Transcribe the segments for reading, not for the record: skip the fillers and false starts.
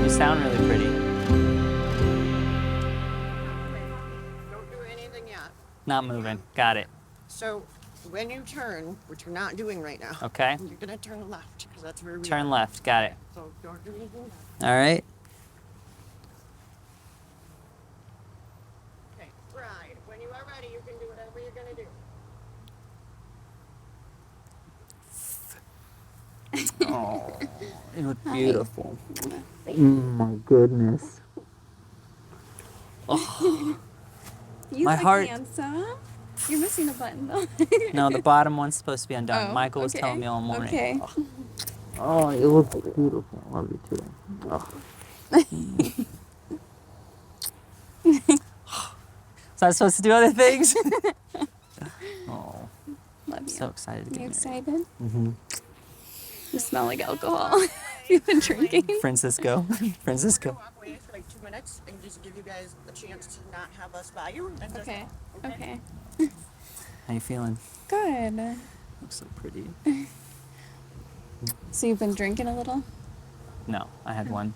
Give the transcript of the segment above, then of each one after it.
sound really pretty. Don't do anything yet. Not moving. Got it. So when you turn, which you're not doing right now, Okay. you're going to turn left because that's where we Turn are. left. Got it. So don't do anything left. All right. Okay, ride. When you are ready, you can do whatever you're going to do. Oh, it was beautiful. Oh my goodness. Oh, You my look heart. handsome. You're missing a button though. No, the bottom one's supposed to be undone. Oh, Michael was okay. telling me all morning. Okay. Oh, it looks beautiful. I love you too. Oh. So I was supposed to do other things? Oh, Love you. so excited to get You married. excited? Mm-hmm. You smell like alcohol. You've been drinking. Francisco. Francisco. Walk away for like 2 minutes and just give you guys a chance to not have us by you. And just, Okay. Okay. How you feeling? Good. Looks so pretty. So you've been drinking a little? No, I had one.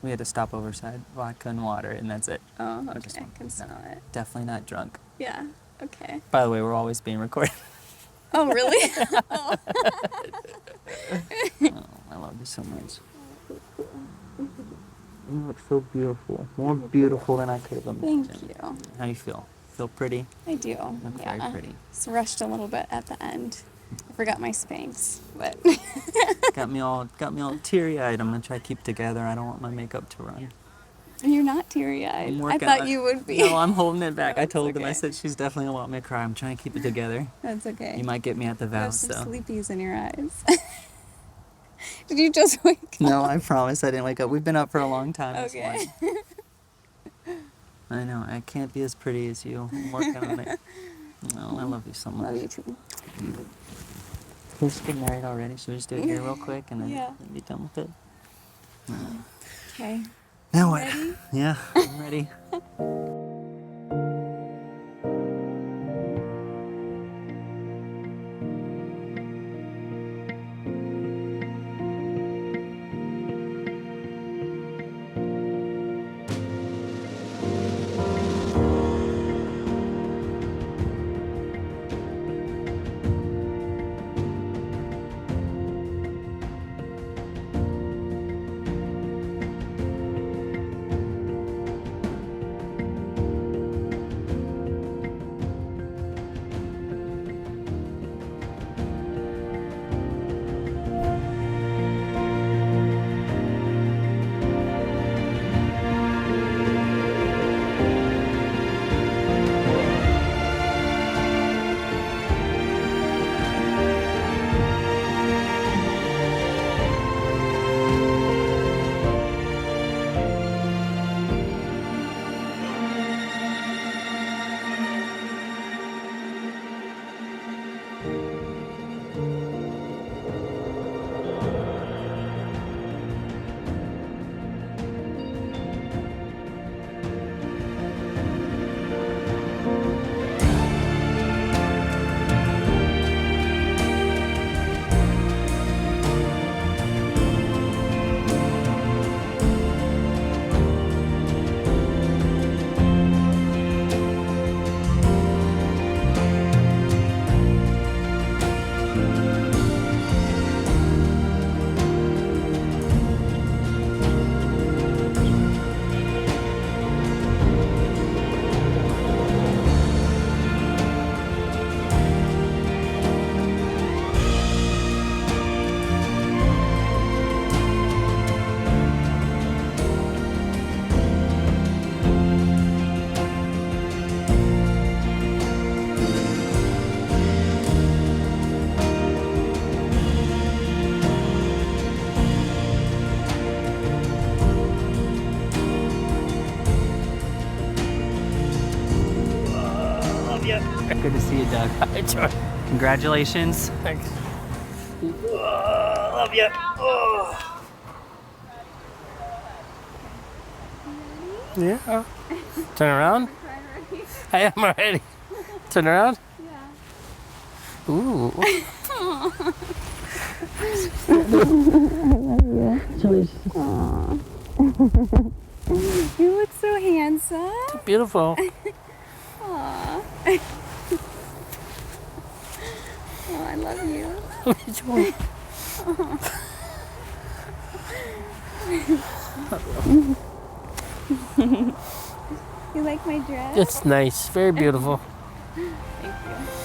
We had to stop overside, vodka and water, and that's it. Oh, I just okay. want- Can smell it. Definitely not drunk. Yeah. Okay. By the way, we're always being recorded. Oh, really? Oh. Oh, I love you so much. You look so beautiful. More beautiful than I could have imagined. Thank you. How you feel? Feel pretty? I do. Look Yeah. very pretty. Just rushed a little bit at the end. I forgot my Spanx, but Got me all teary-eyed. I'm gonna try to keep together. I don't want my makeup to run. you're not teary-eyed. I'm I working thought on it. you would be. No, I'm holding it back. I That's told him. I okay. said she's definitely gonna want me to cry. I'm trying to keep it together. That's okay. You might get me at the You have vows, some though. sleepies in your eyes. Did you just wake up? No, I promise I didn't wake up. We've been up for a long time this Okay. morning. I know. I can't be as pretty as you. I'm working on it. No, I love you so much. Love you too. We're just getting married already. Should we just do it here real quick and then Yeah. be done with it? Okay. Now what? Ready? Yeah, I'm ready. Good to see you, Doug. Hi, George. Congratulations. Thanks. Love you. Yeah. Turn around. I am already. Turn around. Yeah. Ooh. You look so handsome. Beautiful. Aw. Oh, I love you. You like my dress? It's nice. Very beautiful. Thank you.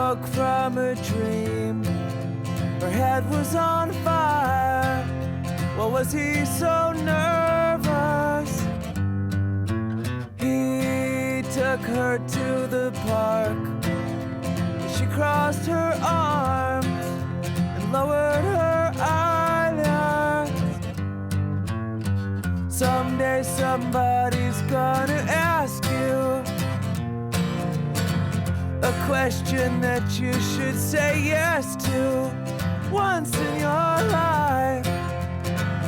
woke from a dream. Her head was on fire. Well, was he so nervous? He took her to the park. She crossed her arms and lowered her eyelids. Someday somebody's gonna ask you a question that you should say yes to once in your life.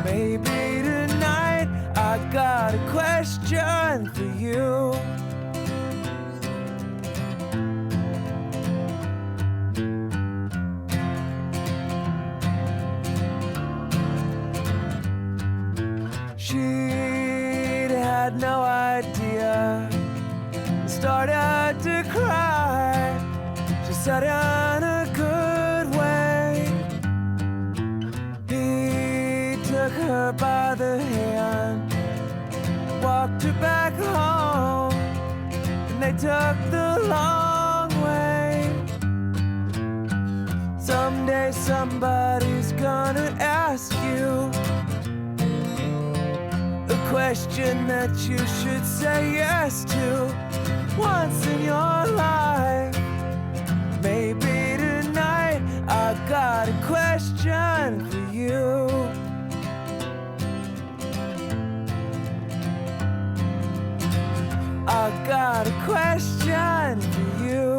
Maybe tonight I got a question for you. She'd had no idea, started to cry. She said in a good way. He took her by the hand, walked her back home, and they took the long way. Someday somebody's gonna ask you a question that you should say yes to once in your life. Maybe tonight I got a question for you. I got a question for you.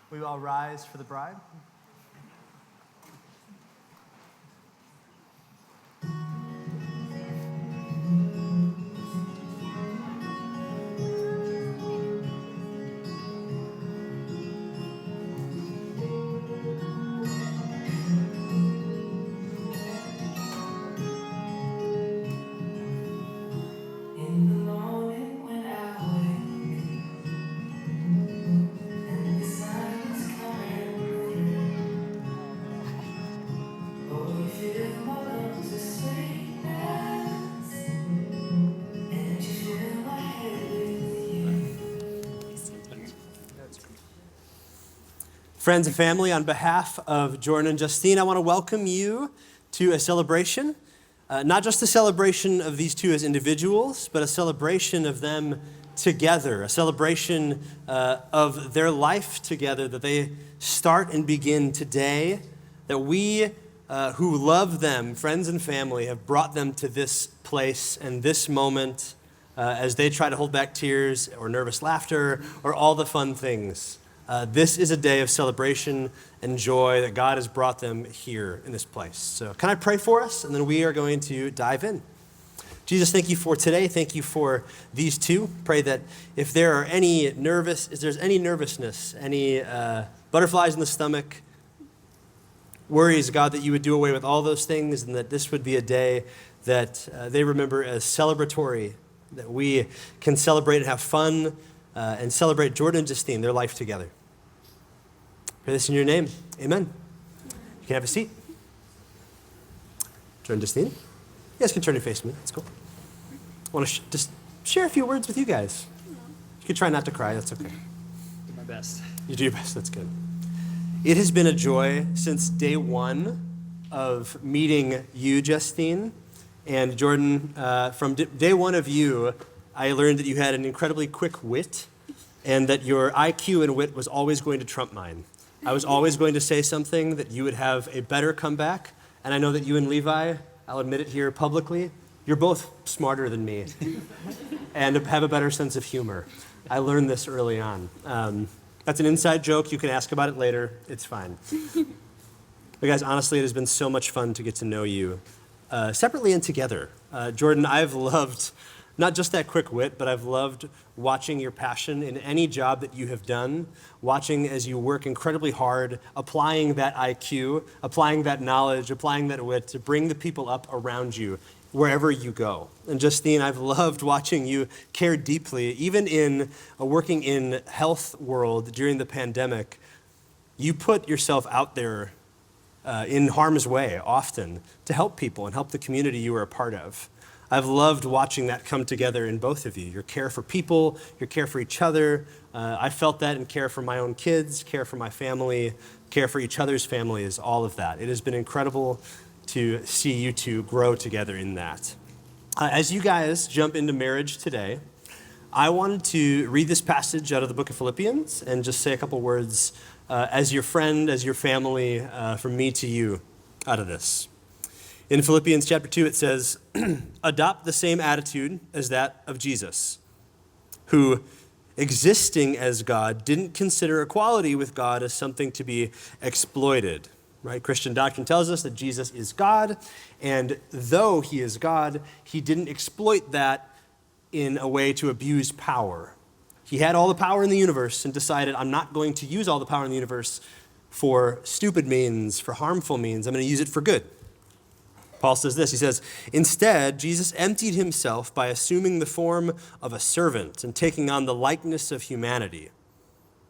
We all rise for the bride. Friends and family, on behalf of Jordan and Justine, I want to welcome you to a celebration. Not just a celebration of these two as individuals, but a celebration of them together, a celebration of their life together that they start and begin today, that we who love them, friends and family, have brought them to this place and this moment as they try to hold back tears or nervous laughter or all the fun things. This is a day of celebration and joy that God has brought them here in this place. So can I pray for us? And then we are going to dive in. Jesus, thank you for today. Thank you for these two. Pray that if there's any nervousness, any butterflies in the stomach, worries, God, that you would do away with all those things and that this would be a day that they remember as celebratory, that we can celebrate and have fun and celebrate Jordan and Justine, their life together. Pray this in your name. Amen. You can have a seat. Jordan, Justine. You guys can turn your face to me. That's cool. I want to just share a few words with you guys. You can try not to cry. That's okay. Do my best. You do your best. That's good. It has been a joy since day one of meeting you, Justine, and Jordan. From day one of you, I learned that you had an incredibly quick wit and that your IQ and wit was always going to trump mine. I was always going to say something that you would have a better comeback. And I know that you and Levi, I'll admit it here publicly, you're both smarter than me and have a better sense of humor. I learned this early on. That's an inside joke. You can ask about it later. It's fine. But guys, honestly, it has been so much fun to get to know you separately and together. Jordan, I've loved not just that quick wit, but I've loved watching your passion in any job that you have done, watching as you work incredibly hard, applying that IQ, applying that knowledge, applying that wit to bring the people up around you wherever you go. And Justine, I've loved watching you care deeply, even in working in health world during the pandemic. You put yourself out there in harm's way often to help people and help the community you are a part of. I've loved watching that come together in both of you. Your care for people, your care for each other. I felt that in care for my own kids, care for my family, care for each other's families, all of that. It has been incredible to see you two grow together in that. As you guys jump into marriage today, I wanted to read this passage out of the book of Philippians and just say a couple words as your friend, as your family, from me to you out of this. In Philippians chapter 2, it says, adopt the same attitude as that of Jesus, who, existing as God, didn't consider equality with God as something to be exploited. Right? Christian doctrine tells us that Jesus is God, and though he is God, he didn't exploit that in a way to abuse power. He had all the power in the universe and decided, I'm not going to use all the power in the universe for stupid means, for harmful means. I'm going to use it for good. Paul says this, he says, instead, Jesus emptied himself by assuming the form of a servant and taking on the likeness of humanity.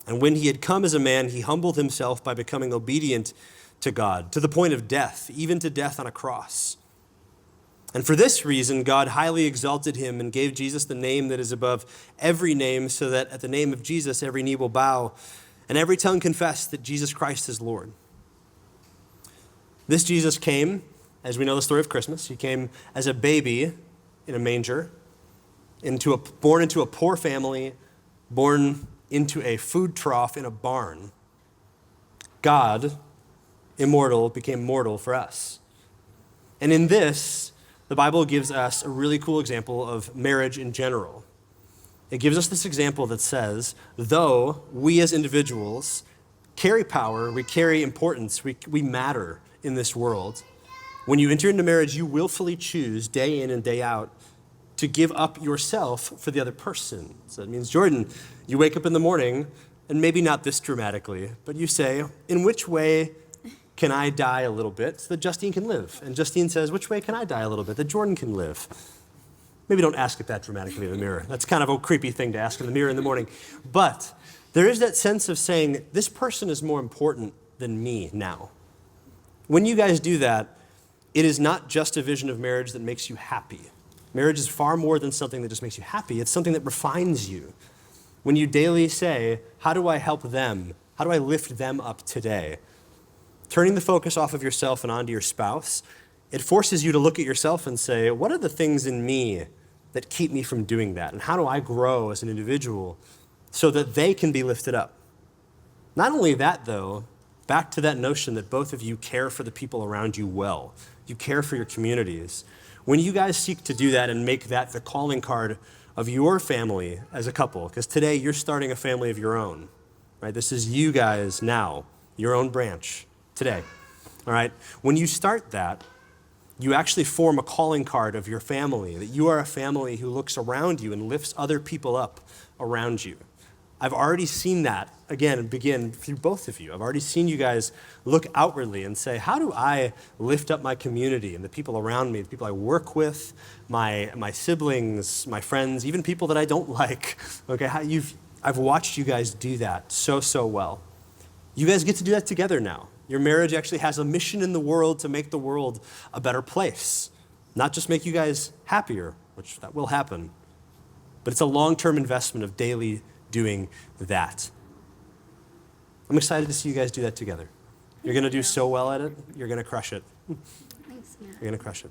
And when he had come as a man, he humbled himself by becoming obedient to God, to the point of death, even to death on a cross. And for this reason, God highly exalted him and gave Jesus the name that is above every name, so that at the name of Jesus, every knee will bow and every tongue confess that Jesus Christ is Lord. This Jesus came, as we know the story of Christmas, he came as a baby in a manger, born into a poor family, born into a food trough in a barn. God, immortal, became mortal for us. And in this, the Bible gives us a really cool example of marriage in general. It gives us this example that says, though we as individuals carry power, we carry importance, we matter in this world, when you enter into marriage, you willfully choose day in and day out to give up yourself for the other person. So that means, Jordan, you wake up in the morning, and maybe not this dramatically, but you say, in which way can I die a little bit so that Justine can live? And Justine says, which way can I die a little bit that Jordan can live? Maybe don't ask it that dramatically in the mirror. That's kind of a creepy thing to ask in the mirror in the morning. But there is that sense of saying, this person is more important than me now. When you guys do that, it is not just a vision of marriage that makes you happy. Marriage is far more than something that just makes you happy. It's something that refines you. When you daily say, how do I help them? How do I lift them up today? Turning the focus off of yourself and onto your spouse, it forces you to look at yourself and say, what are the things in me that keep me from doing that? And how do I grow as an individual so that they can be lifted up? Not only that, though, back to that notion that both of you care for the people around you well. You care for your communities. When you guys seek to do that and make that the calling card of your family as a couple, because today you're starting a family of your own, right? This is you guys now, your own branch today, all right? When you start that, you actually form a calling card of your family, that you are a family who looks around you and lifts other people up around you. I've already seen that, again, begin through both of you. I've already seen you guys look outwardly and say, how do I lift up my community and the people around me, the people I work with, my siblings, my friends, even people that I don't like? Okay, I've watched you guys do that so well. You guys get to do that together now. Your marriage actually has a mission in the world to make the world a better place. Not just make you guys happier, which that will happen, but it's a long-term investment of daily doing that. I'm excited to see you guys do that together. You're going to do so well at it. You're going to crush it. Thanks, Matt. You're going to crush it.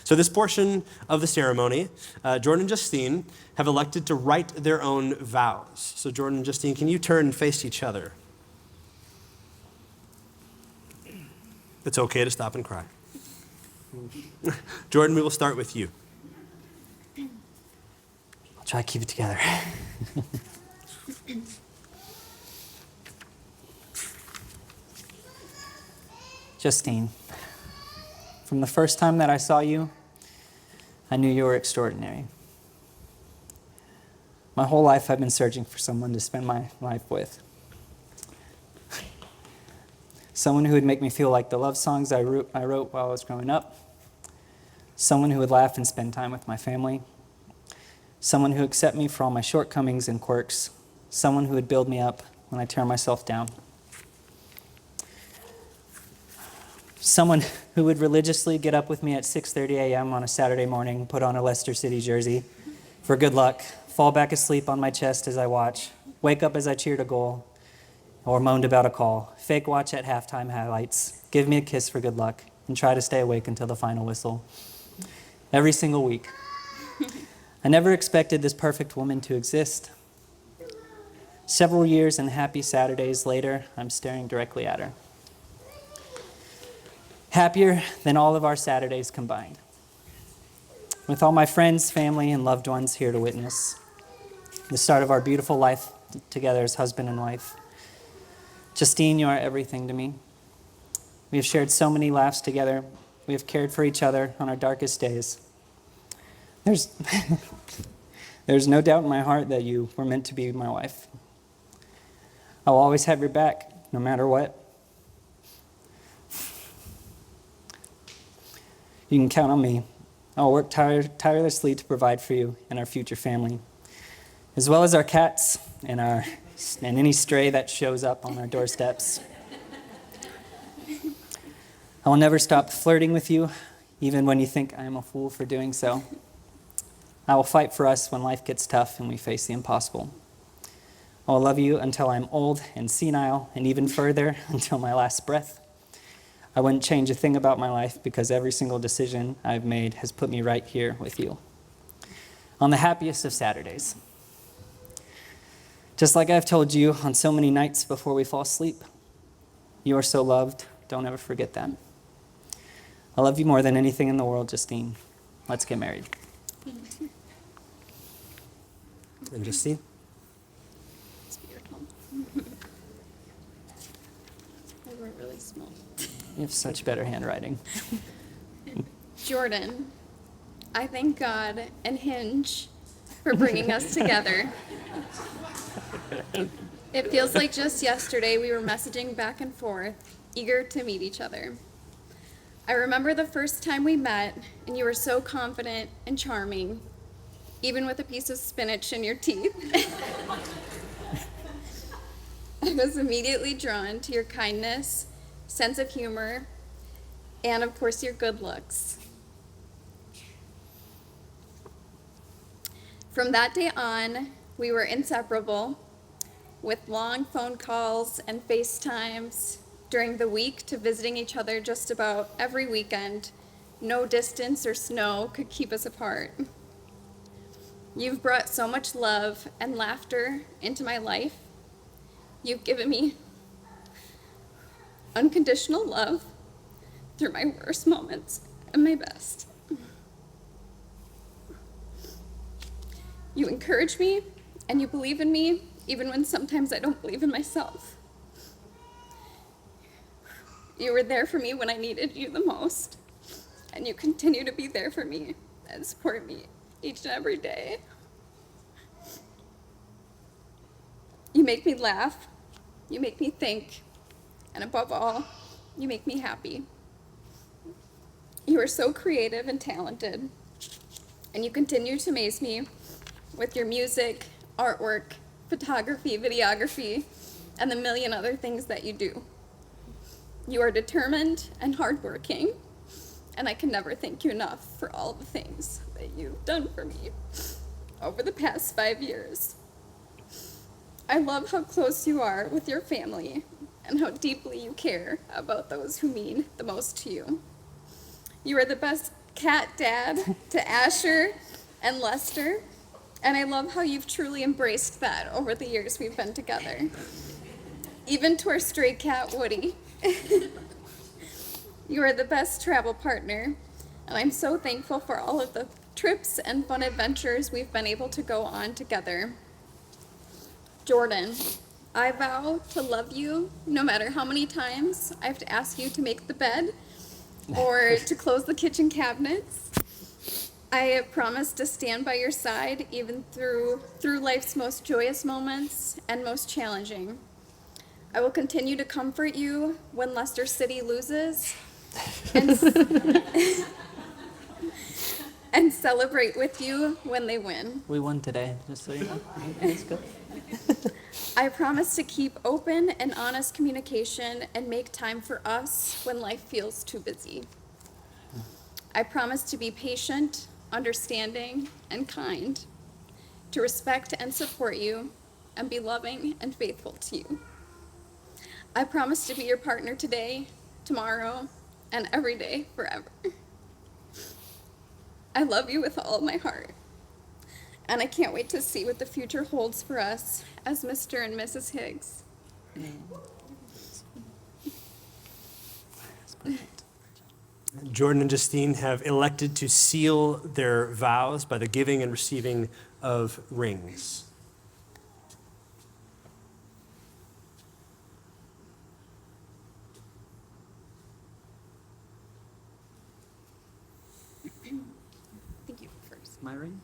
So this portion of the ceremony, Jordan and Justine have elected to write their own vows. So Jordan and Justine, can you turn and face each other? It's okay to stop and cry. Jordan, we will start with you. I'll try to keep it together. Justine, from the first time that I saw you, I knew you were extraordinary. My whole life I've been searching for someone to spend my life with. Someone who would make me feel like the love songs I wrote while I was growing up. Someone who would laugh and spend time with my family. Someone who would accept me for all my shortcomings and quirks. Someone who would build me up when I tear myself down. Someone who would religiously get up with me at 6:30 a.m. on a Saturday morning, put on a Leicester City jersey for good luck, fall back asleep on my chest as I watch, wake up as I cheered a goal, or moaned about a call, fake watch at halftime highlights, give me a kiss for good luck, and try to stay awake until the final whistle. Every single week. I never expected this perfect woman to exist. Several years and happy Saturdays later, I'm staring directly at her. Happier than all of our Saturdays combined. With all my friends, family, and loved ones here to witness the start of our beautiful life together as husband and wife. Justine, you are everything to me. We have shared so many laughs together. We have cared for each other on our darkest days. There's no doubt in my heart that you were meant to be my wife. I'll always have your back, no matter what. You can count on me. I'll work tirelessly to provide for you and our future family, as well as our cats and any stray that shows up on our doorsteps. I will never stop flirting with you, even when you think I am a fool for doing so. I will fight for us when life gets tough and we face the impossible. I will love you until I'm old and senile, and even further, until my last breath. I wouldn't change a thing about my life because every single decision I've made has put me right here with you, on the happiest of Saturdays. Just like I've told you on so many nights before we fall asleep, you are so loved. Don't ever forget that. I love you more than anything in the world, Justine. Let's get married. And Justine? It's beautiful. I wrote really small. You have such better handwriting. Jordan, I thank God and Hinge for bringing us together. It feels like just yesterday we were messaging back and forth, eager to meet each other. I remember the first time we met, and you were so confident and charming, even with a piece of spinach in your teeth. I was immediately drawn to your kindness, sense of humor, and of course your good looks. From that day on, we were inseparable, with long phone calls and FaceTimes during the week to visiting each other just about every weekend. No distance or snow could keep us apart. You've brought so much love and laughter into my life. You've given me unconditional love through my worst moments and my best. You encourage me and you believe in me even when sometimes I don't believe in myself. You were there for me when I needed you the most, and you continue to be there for me and support me each and every day. You make me laugh, you make me think, and above all, you make me happy. You are so creative and talented, and you continue to amaze me with your music, artwork, photography, videography, and the million other things that you do. You are determined and hardworking, and I can never thank you enough for all the things that you've done for me over the past 5 years. I love how close you are with your family and how deeply you care about those who mean the most to you. You are the best cat dad to Asher and Leicester, and I love how you've truly embraced that over the years we've been together. Even to our stray cat, Woody. You are the best travel partner, and I'm so thankful for all of the trips and fun adventures we've been able to go on together. Jordan, I vow to love you no matter how many times I have to ask you to make the bed or to close the kitchen cabinets. I promise to stand by your side even through life's most joyous moments and most challenging. I will continue to comfort you when Leicester City loses and, and celebrate with you when they win. We won today, just so you know. It's good. I promise to keep open and honest communication and make time for us when life feels too busy. I promise to be patient, understanding, and kind, to respect and support you, and be loving and faithful to you. I promise to be your partner today, tomorrow, and every day forever. I love you with all of my heart, and I can't wait to see what the future holds for us as Mr. and Mrs. Higgs. Jordan and Justine have elected to seal their vows by the giving and receiving of rings. Thank you first. My ring?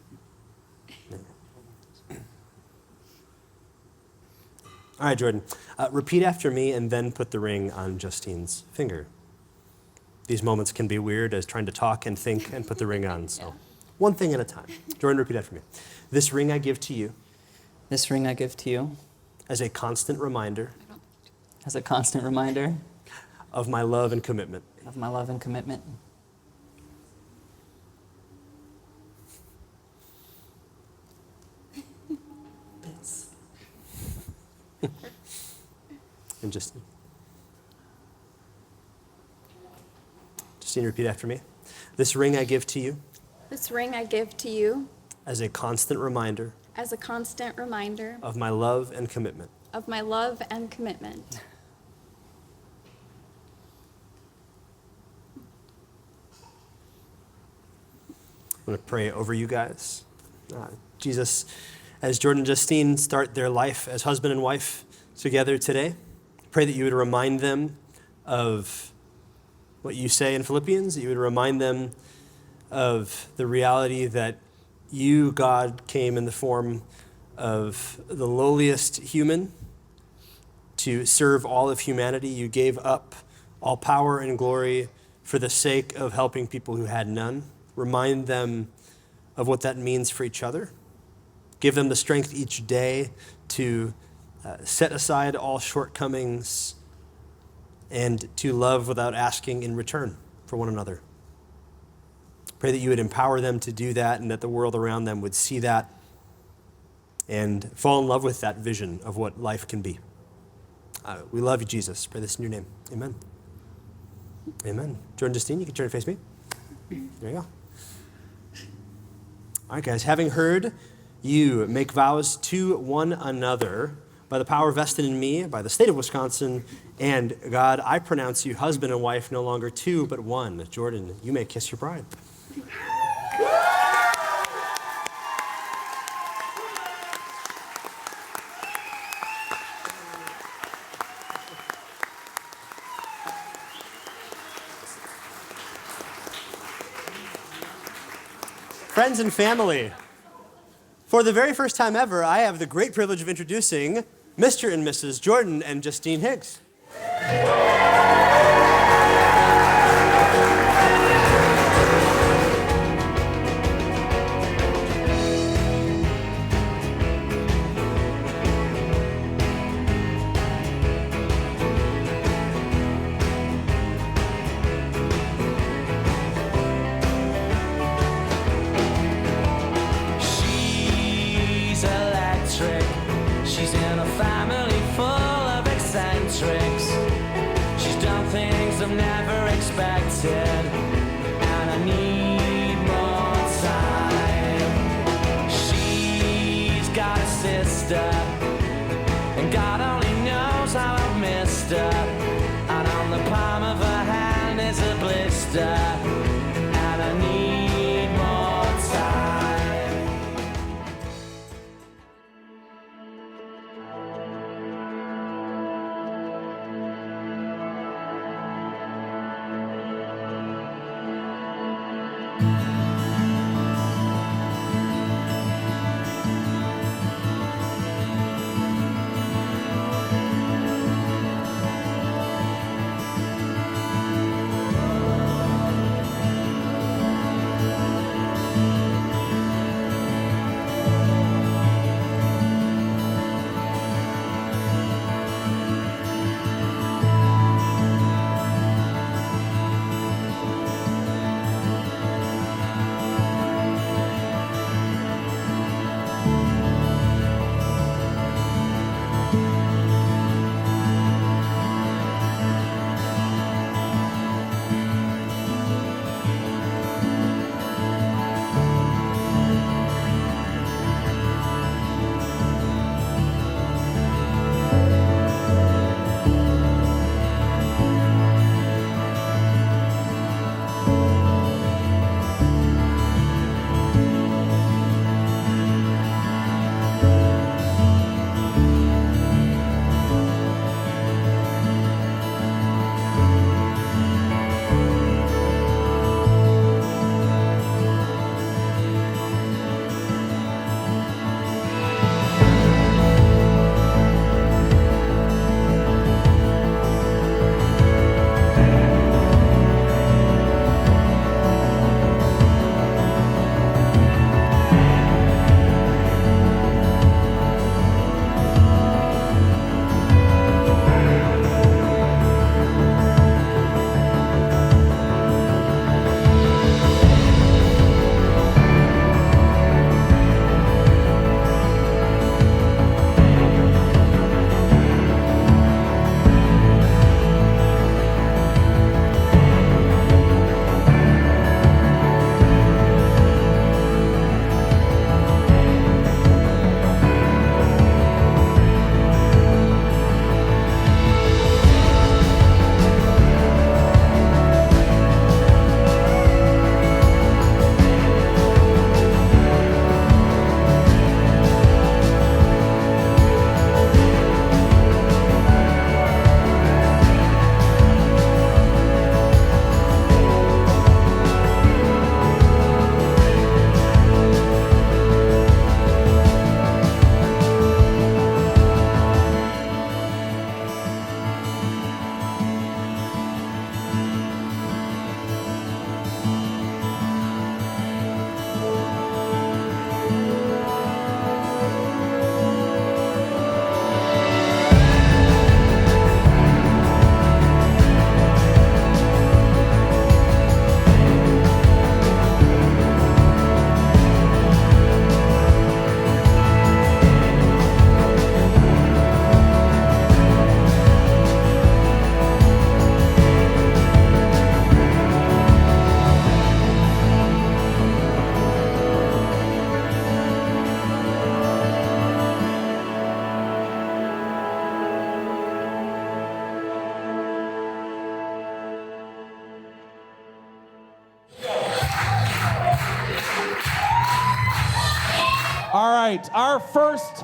All right, Jordan, repeat after me and then put the ring on Justine's finger. These moments can be weird as trying to talk and think and put the ring on, so one thing at a time. Jordan, repeat after me. This ring I give to you This ring I give to you as a constant reminder as a constant reminder of my love and commitment. of my love and commitment. And Justine, repeat after me. This ring I give to you This ring I give to you as a constant reminder as a constant reminder of my love and commitment. of my love and commitment. I'm going to pray over you guys. Jesus, as Jordan and Justine start their life as husband and wife together today, pray that you would remind them of what you say in Philippians, that you would remind them of the reality that you, God, came in the form of the lowliest human to serve all of humanity. You gave up all power and glory for the sake of helping people who had none. Remind them of what that means for each other. Give them the strength each day to set aside all shortcomings and to love without asking in return for one another. Pray that you would empower them to do that and that the world around them would see that and fall in love with that vision of what life can be. We love you, Jesus. Pray this in your name. Amen. Amen. Jordan, Justine, you can turn and face me. There you go. All right, guys, having heard you make vows to one another by the power vested in me, by the state of Wisconsin, and God, I pronounce you husband and wife, no longer two, but one. Jordan, you may kiss your bride. Friends and family, for the very first time ever, I have the great privilege of introducing Mr. and Mrs. Jordan and Justine Higgs. She's electric. She's in a family full of eccentrics. She's done things I've never expected, and I need more time. She's got a sister, and God only knows how I've missed her. And on the palm of her hand is a blister, and I need more time. right, our first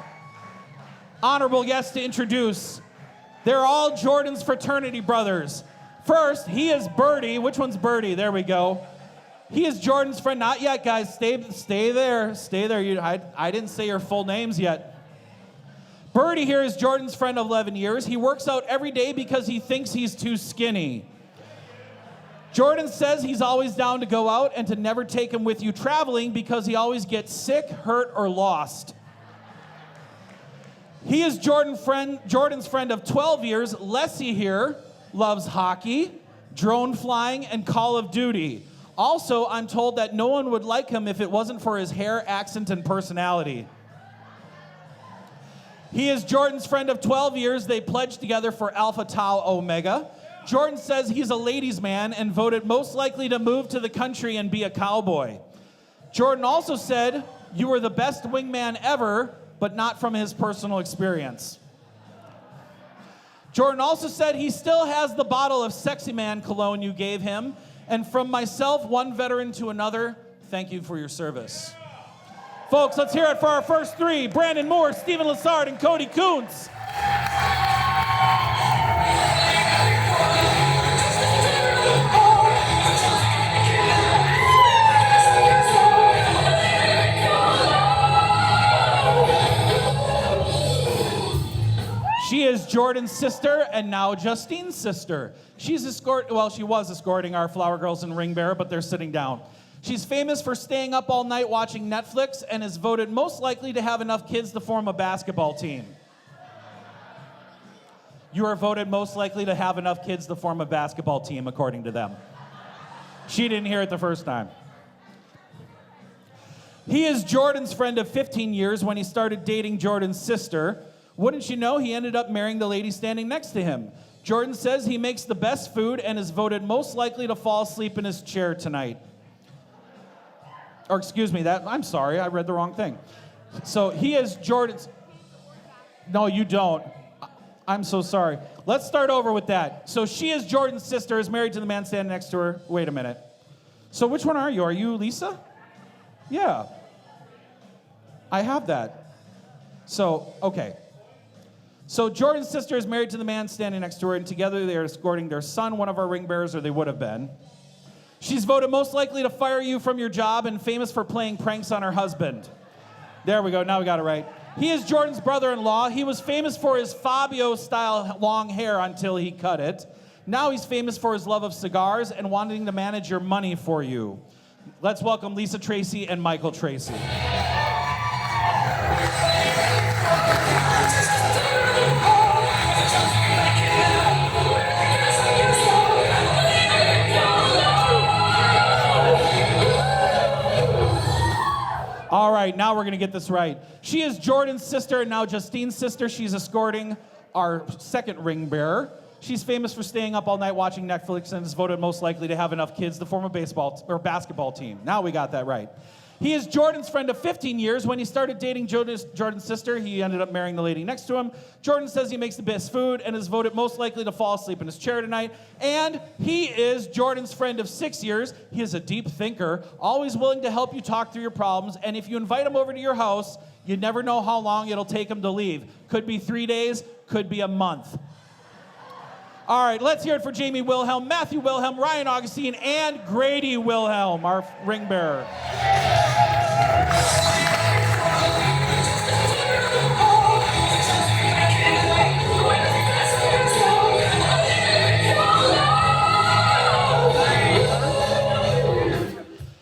honorable guest to introduce. They're all Jordan's fraternity brothers. First, he is Birdie. Which one's Birdie? There we go. He is Jordan's friend. Not yet, guys. Stay there. Stay there. I didn't say your full names yet. Birdie here is Jordan's friend of 11 years. He works out every day because he thinks he's too skinny. Jordan says he's always down to go out and to never take him with you traveling because he always gets sick, hurt, or lost. He is Jordan's friend of 12 years. Leslie here loves hockey, drone flying, and Call of Duty. Also, I'm told that no one would like him if it wasn't for his hair, accent, and personality. He is Jordan's friend of 12 years. They pledged together for Alpha Tau Omega. Jordan says he's a ladies' man and voted most likely to move to the country and be a cowboy. Jordan also said, "You were the best wingman ever, but not from his personal experience." Jordan also said he still has the bottle of Sexy Man cologne you gave him. And from myself, one veteran to another, thank you for your service. Folks, let's hear it for our first three. Brandon Moore, Stephen Lassard, and Cody Kuntz. She is Jordan's sister and now Justine's sister. She was escorting our Flower Girls and Ring Bearer, but they're sitting down. She's famous for staying up all night watching Netflix and is voted most likely to have enough kids to form a basketball team. You are voted most likely to have enough kids to form a basketball team, according to them. She didn't hear it the first time. He is Jordan's friend of 15 years when he started dating Jordan's sister. Wouldn't you know, he ended up marrying the lady standing next to him. Jordan says he makes the best food and is voted most likely to fall asleep in his chair tonight. Or excuse me, I'm sorry, I read the wrong thing. So he is Jordan's... No, you don't. I'm so sorry. Let's start over with that. So she is Jordan's sister, is married to the man standing next to her. Wait a minute. So which one are you? Are you Lisa? Yeah. I have that. So, okay. So Jordan's sister is married to the man standing next to her, and together they are escorting their son, one of our ring bearers, or they would have been. She's voted most likely to fire you from your job and famous for playing pranks on her husband. There we go. Now we got it right. He is Jordan's brother-in-law. He was famous for his Fabio-style long hair until he cut it. Now he's famous for his love of cigars and wanting to manage your money for you. Let's welcome Lisa Tracy and Michael Tracy. All right, now we're going to get this right. She is Jordan's sister and now Justine's sister. She's escorting our second ring bearer. She's famous for staying up all night watching Netflix and is voted most likely to have enough kids to form a baseball or basketball team. Now we got that right. He is Jordan's friend of 15 years. When he started dating Jordan's sister, he ended up marrying the lady next to him. Jordan says he makes the best food and is voted most likely to fall asleep in his chair tonight. And he is Jordan's friend of 6 years. He is a deep thinker, always willing to help you talk through your problems. And if you invite him over to your house, you never know how long it'll take him to leave. Could be 3 days, could be a month. All right, let's hear it for Jamie Wilhelm, Matthew Wilhelm, Ryan Augustine, and Grady Wilhelm, our ring bearer.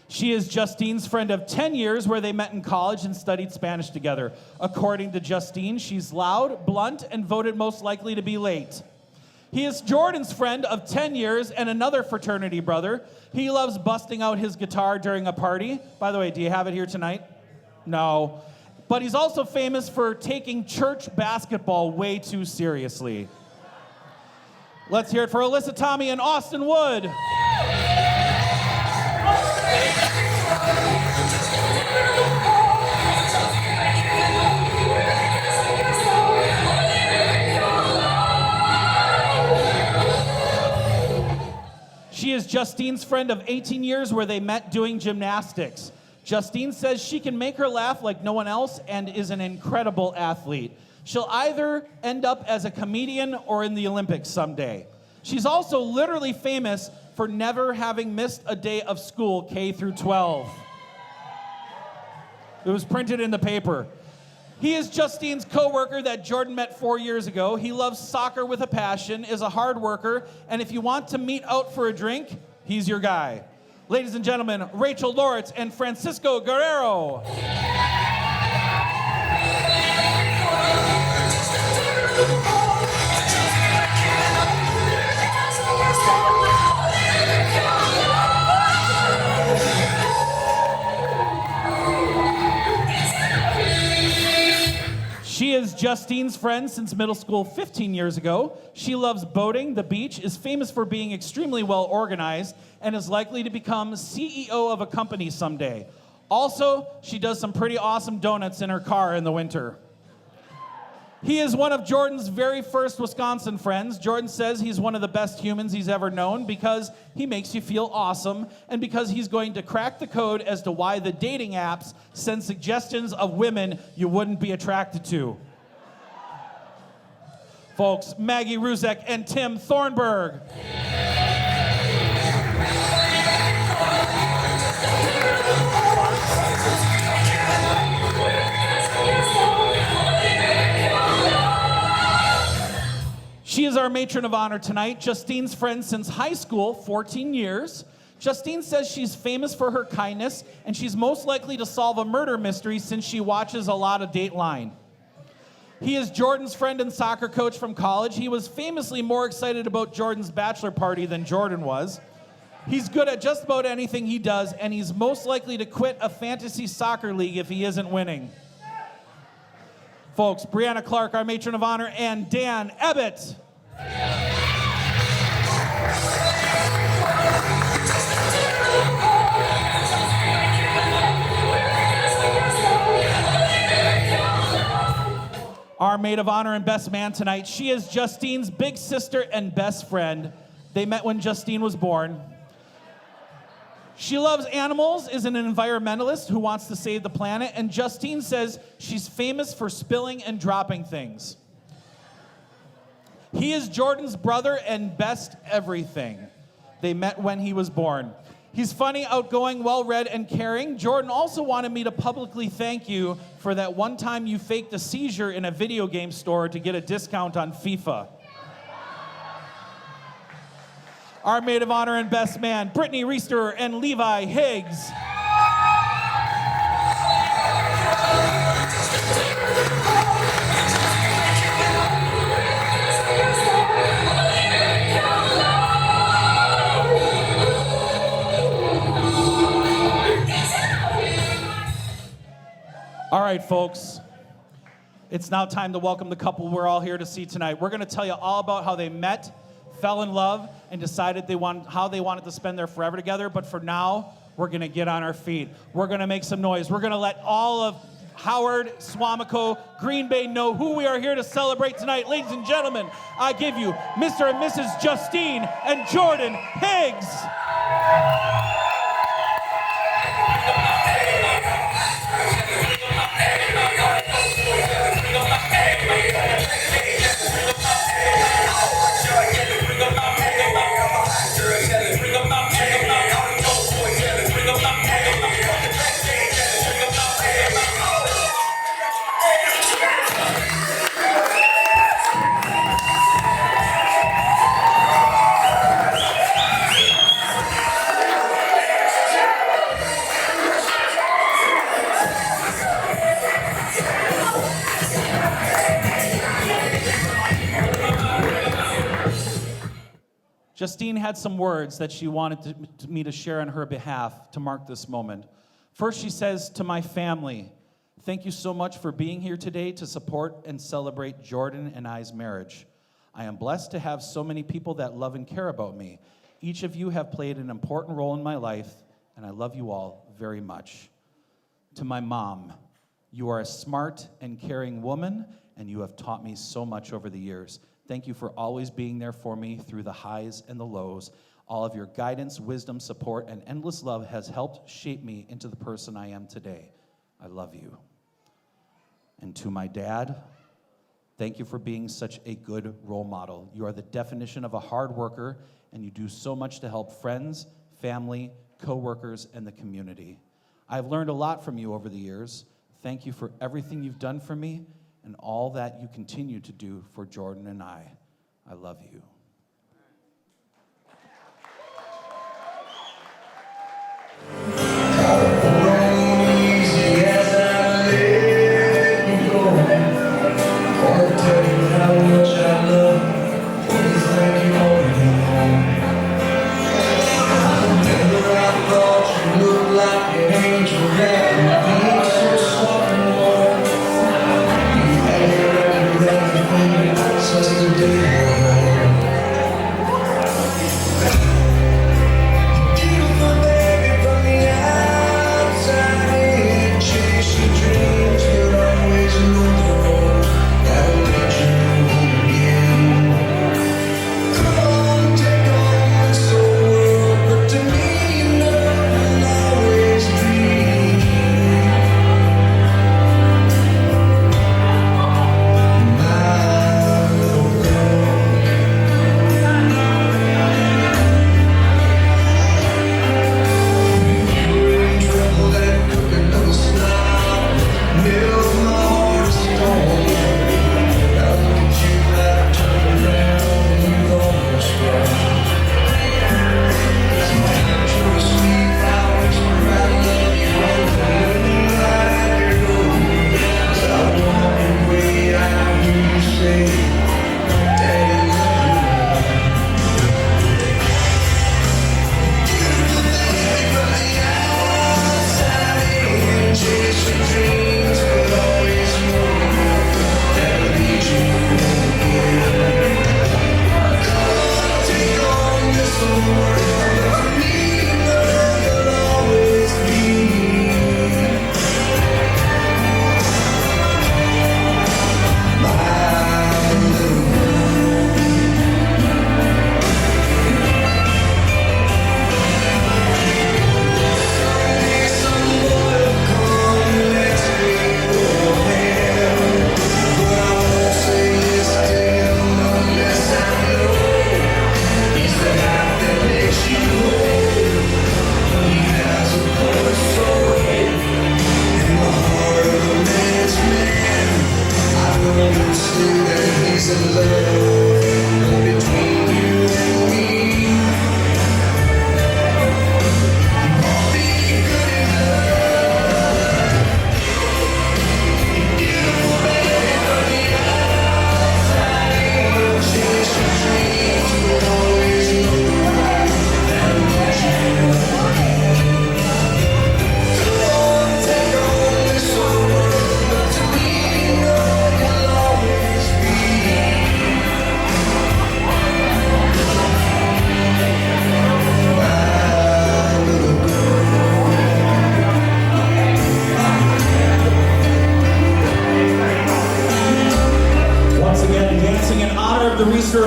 She is Justine's friend of 10 years where they met in college and studied Spanish together. According to Justine, she's loud, blunt, and voted most likely to be late. He is Jordan's friend of 10 years and another fraternity brother. He loves busting out his guitar during a party. By the way, do you have it here tonight? No. But he's also famous for taking church basketball way too seriously. Let's hear it for Alyssa Tommy and Austin Wood. She is Justine's friend of 18 years where they met doing gymnastics. Justine says she can make her laugh like no one else and is an incredible athlete. She'll either end up as a comedian or in the Olympics someday. She's also literally famous for never having missed a day of school, K through 12. It was printed in the paper. He is Justine's coworker that Jordan met 4 years ago. He loves soccer with a passion, is a hard worker, and if you want to meet out for a drink, he's your guy. Ladies and gentlemen, Rachel Loritz and Francisco Guerrero. She is Justine's friend since middle school 15 years ago. She loves boating, the beach, is famous for being extremely well organized, and is likely to become CEO of a company someday. Also, she does some pretty awesome donuts in her car in the winter. He is one of Jordan's very first Wisconsin friends. Jordan says he's one of the best humans he's ever known because he makes you feel awesome and because he's going to crack the code as to why the dating apps send suggestions of women you wouldn't be attracted to. Folks, Maggie Ruzek and Tim Thornburg. She is our matron of honor tonight, Justine's friend since high school, 14 years. Justine says she's famous for her kindness, and she's most likely to solve a murder mystery since she watches a lot of Dateline. He is Jordan's friend and soccer coach from college. He was famously more excited about Jordan's bachelor party than Jordan was. He's good at just about anything he does, and he's most likely to quit a fantasy soccer league if he isn't winning. Folks, Brianna Clark, our matron of honor, and Dan Ebbett. Our maid of honor and best man tonight. She is Justine's big sister and best friend. They met when Justine was born. She loves animals, is an environmentalist who wants to save the planet, and Justine says she's famous for spilling and dropping things. He is Jordan's brother and best everything. They met when he was born. He's funny, outgoing, well-read, and caring. Jordan also wanted me to publicly thank you for that one time you faked a seizure in a video game store to get a discount on FIFA. Our maid of honor and best man, Brittany Reister and Levi Higgs. All right, folks. It's now time to welcome the couple we're all here to see tonight. We're going to tell you all about how they met, fell in love, and decided how they wanted to spend their forever together. But for now, we're going to get on our feet. We're going to make some noise. We're going to let all of Howard, Suamico, Green Bay know who we are here to celebrate tonight. Ladies and gentlemen, I give you Mr. and Mrs. Justine and Jordan Higgs. Justine had some words that she wanted me to share on her behalf to mark this moment. First, she says, to my family, thank you so much for being here today to support and celebrate Jordan and I's marriage. I am blessed to have so many people that love and care about me. Each of you have played an important role in my life, and I love you all very much. To my mom, you are a smart and caring woman, and you have taught me so much over the years. Thank you for always being there for me through the highs and the lows. All of your guidance, wisdom, support, and endless love has helped shape me into the person I am today. I love you. And to my dad, thank you for being such a good role model. You are the definition of a hard worker, and you do so much to help friends, family, co-workers, and the community. I've learned a lot from you over the years. Thank you for everything you've done for me and all that you continue to do for Jordan and I. I love you.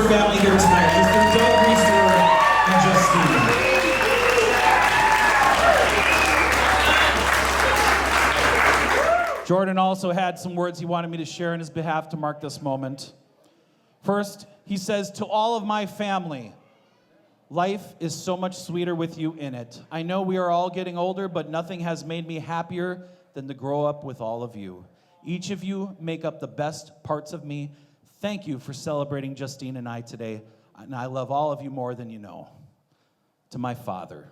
family here tonight. Mr. Doug Reister and Justine. Jordan also had some words he wanted me to share on his behalf to mark this moment. First, he says, to all of my family, life is so much sweeter with you in it. I know we are all getting older, but nothing has made me happier than to grow up with all of you. Each of you make up the best parts of me. Thank you for celebrating Justine and I today, and I love all of you more than you know. To my father,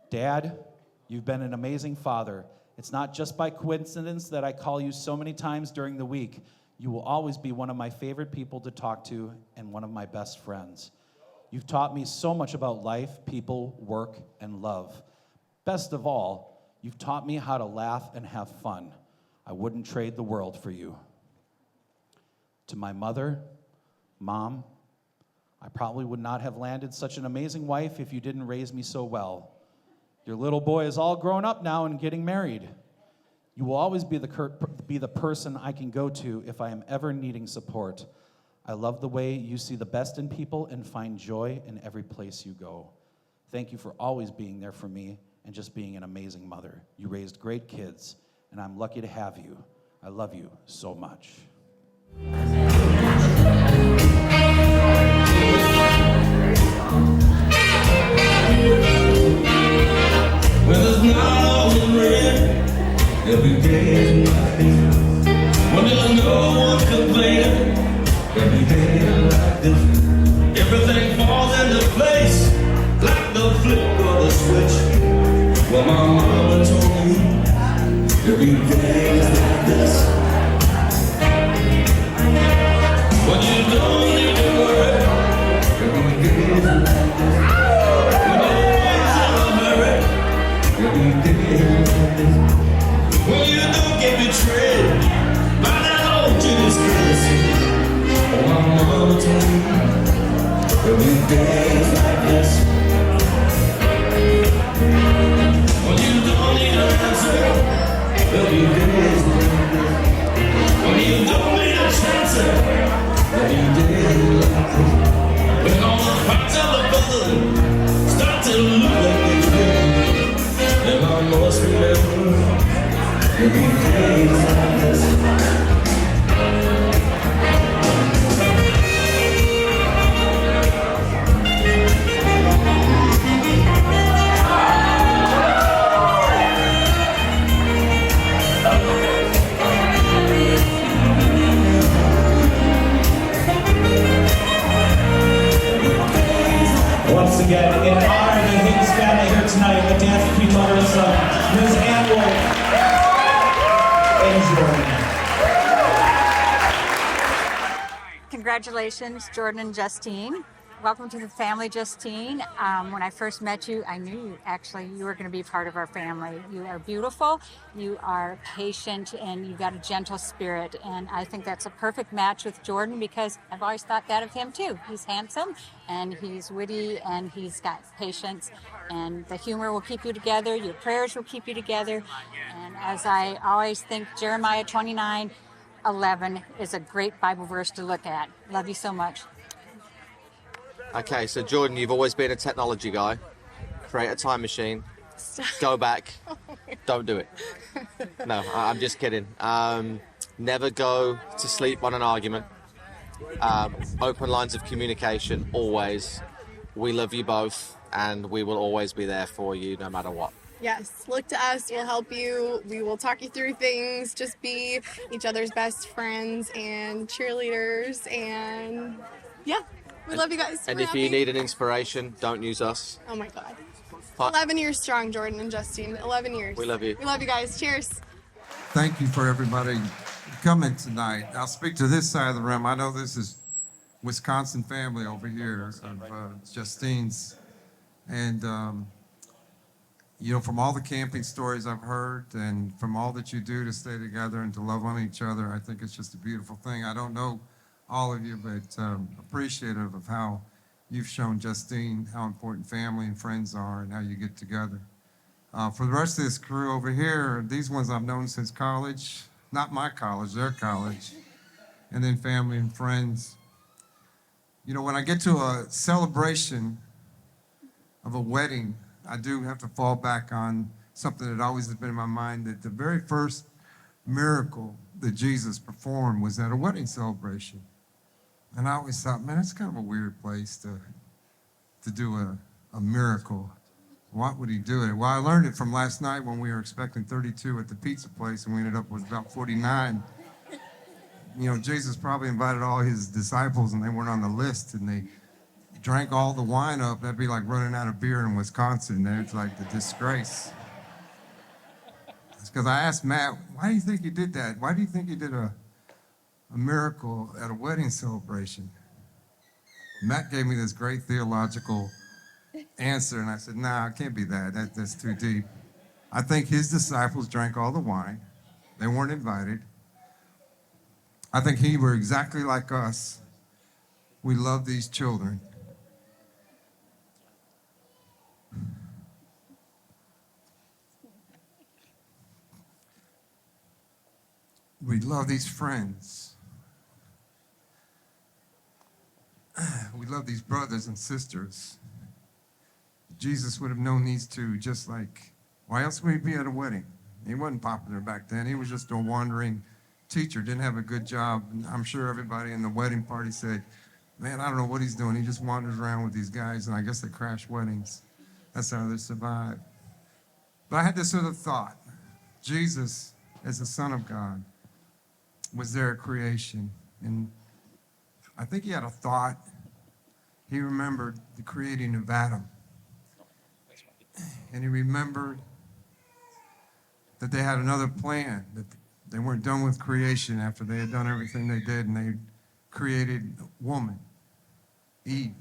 Dad, you've been an amazing father. It's not just by coincidence that I call you so many times during the week. You will always be one of my favorite people to talk to and one of my best friends. You've taught me so much about life, people, work, and love. Best of all, you've taught me how to laugh and have fun. I wouldn't trade the world for you. To my mother, Mom, I probably would not have landed such an amazing wife if you didn't raise me so well. Your little boy is all grown up now and getting married. You will always be the person I can go to if I am ever needing support. I love the way you see the best in people and find joy in every place you go. Thank you for always being there for me and just being an amazing mother. You raised great kids, and I'm lucky to have you. I love you so much. Well, it's not always red. Every day is like this. When there's no one complaining. Every day is like this. Everything falls into place like the flip of a switch. Well, my mama told me every day is like this. When you don't need to worry. Every day is like this. When everyone's in a hurry. Every day is like this. When you don't get betrayed by that old Judas Christ. Oh, my mama told me every day is like this. When you don't need an answer, every day is like this. When you don't need a chance, every day is like this. When all the parts of the puzzle start to look like they do, then I must remember. Every day is like this. Once again, in honor of the Hinge family here tonight, a dance between mother and son, Ms. Ann Wolf. Congratulations, Jordan and Justine. Welcome to the family, Justine. When I first met you, I knew you were going to be part of our family. You are beautiful, you are patient, and you've got a gentle spirit. And I think that's a perfect match with Jordan because I've always thought that of him too. He's handsome, and he's witty, and he's got patience. And the humor will keep you together, your prayers will keep you together. And as I always think, Jeremiah 29:11 is a great Bible verse to look at. Love you so much. Okay, so Jordan, you've always been a technology guy. Create a time machine. Go back. Don't do it. No, I'm just kidding. Never go to sleep on an argument. Open lines of communication, always. We love you both, and we will always be there for you no matter what. Yes, look to us. We'll help you. We will talk you through things. Just be each other's best friends and cheerleaders. And yeah, we love you guys. And We're if you happy. need an inspiration, don't use us. Oh my God. Hi. 11 years strong, Jordan and Justine. 11 years. We love you. We love you guys. Cheers. Thank you for everybody coming tonight. I'll speak to this side of the room. I know this is Wisconsin family over here of Justine's. And, from all the camping stories I've heard and from all that you do to stay together and to love on each other, I think it's just a beautiful thing. I don't know all of you, but appreciative of how you've shown Justine how important family and friends are and how you get together. For the rest of this crew over here, these ones I've known since college, not my college, their college, and then family and friends. When I get to a celebration of a wedding, I do have to fall back on something that always has been in my mind, that the very first miracle that Jesus performed was at a wedding celebration. And I always thought, man, that's kind of a weird place to do a miracle. Why would he do it? Well, I learned it from last night when we were expecting 32 at the pizza place, and we ended up with about 49. Jesus probably invited all his disciples, and they weren't on the list, and they drank all the wine up. That'd be like running out of beer in Wisconsin. It's like the disgrace. It's because I asked Matt, why do you think he did that? Why do you think he did a miracle at a wedding celebration? Matt gave me this great theological answer, and I said, nah, it can't be that. That's too deep. I think his disciples drank all the wine. They weren't invited. I think he were exactly like us. We love these children. We love these friends. we love these brothers and sisters. Jesus would have known these two just like, why else would he be at a wedding? He wasn't popular back then. He was just a wandering teacher, didn't have a good job. And I'm sure everybody in the wedding party said, man, I don't know what he's doing. He just wanders around with these guys, and I guess they crash weddings. That's how they survive. But I had this other thought. Jesus, as the Son of God, was there at creation. And I think he had a thought. He remembered the creating of Adam. And he remembered that they had another plan, that they weren't done with creation after they had done everything they did, and they created woman, Eve.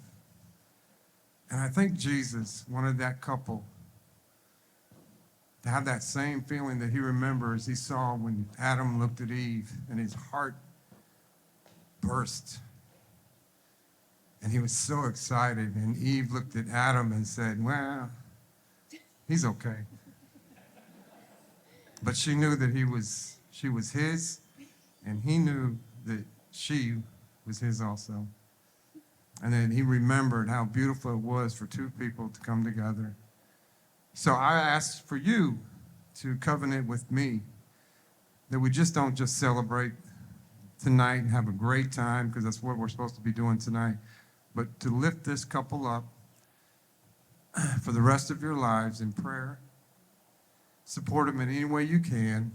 And I think Jesus wanted that couple to have that same feeling that he remembers he saw when Adam looked at Eve, and his heart burst. And he was so excited, and Eve looked at Adam and said, well, he's okay. But she knew that she was his, and he knew that she was his also. And then he remembered how beautiful it was for two people to come together. So I ask for you to covenant with me that we just don't just celebrate tonight and have a great time, because that's what we're supposed to be doing tonight, but to lift this couple up for the rest of your lives in prayer. Support them in any way you can.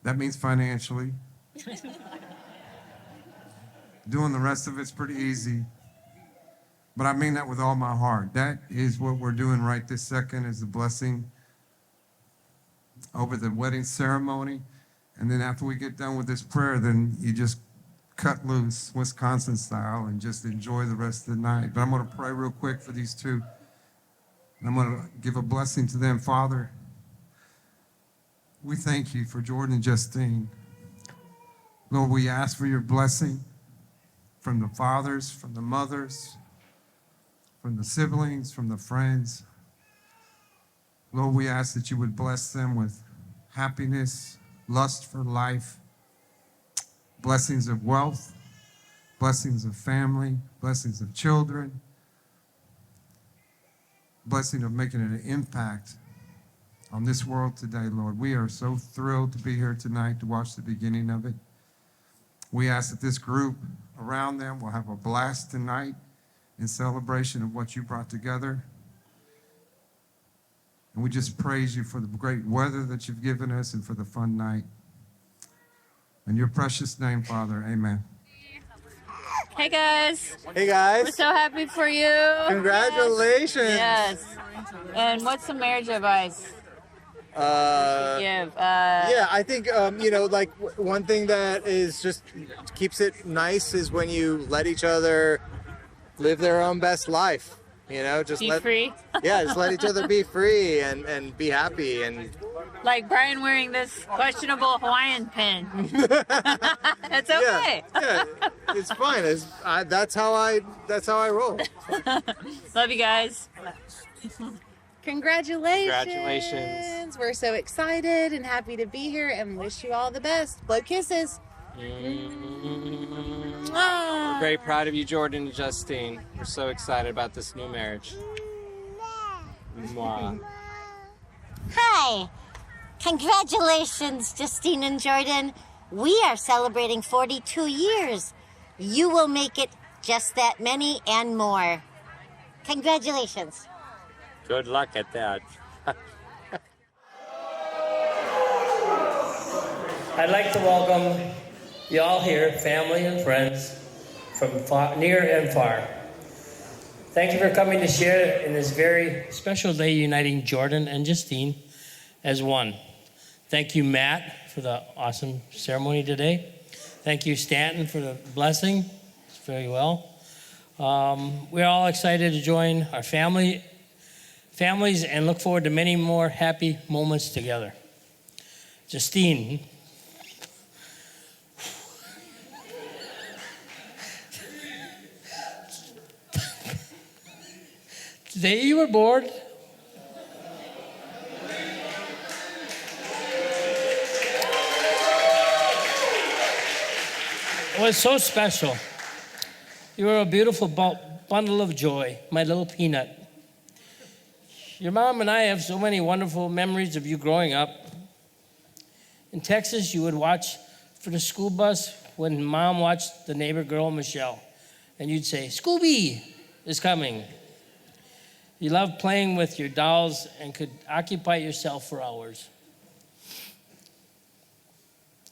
That means financially. Doing the rest of it's pretty easy. But I mean that with all my heart. That is what we're doing right this second, is the blessing over the wedding ceremony. And then after we get done with this prayer, then you just cut loose, Wisconsin style, and just enjoy the rest of the night. But I'm going to pray real quick for these two. And I'm going to give a blessing to them. Father, we thank you for Jordan and Justine. Lord, we ask for your blessing from the fathers, from the mothers, from the siblings, from the friends. Lord, we ask that you would bless them with happiness, lust for life, blessings of wealth, blessings of family, blessings of children, blessing of making an impact on this world today, Lord. We are so thrilled to be here tonight to watch the beginning of it. We ask that this group around them will have a blast tonight in celebration of what you brought together. And we just praise you for the great weather that you've given us and for the fun night. In your precious name, Father, amen. Hey guys. Hey guys. We're so happy for you. Congratulations. Yes. And what's some marriage advice? Give. Yeah, I think, one thing that is just keeps it nice is when you let each other live their own best life. Just be free. Yeah, just let each other be free and be happy. And like Brian wearing this questionable Hawaiian pin. It's okay. Yeah, it's fine. That's how I roll. Love you guys. Congratulations. We're so excited and happy to be here and wish you all the best. Blow kisses. We're very proud of you, Jordan and Justine. We're so excited about this new marriage. Mwah. Hi. Congratulations, Justine and Jordan. We are celebrating 42 years. You will make it just that many and more. Congratulations. Good luck at that. I'd like to welcome you all here, family and friends from near and far. Thank you for coming to share in this very special day uniting Jordan and Justine as one. Thank you, Matt, for the awesome ceremony today. Thank you, Stanton, for the blessing. It's very well. We're all excited to join our families and look forward to many more happy moments together. Justine. Today you were bored. It was so special. You are a beautiful bundle of joy, my little peanut. Your mom and I have so many wonderful memories of you growing up. In Texas, you would watch for the school bus when Mom watched the neighbor girl, Michelle, and you'd say, "Scooby is coming." You loved playing with your dolls and could occupy yourself for hours.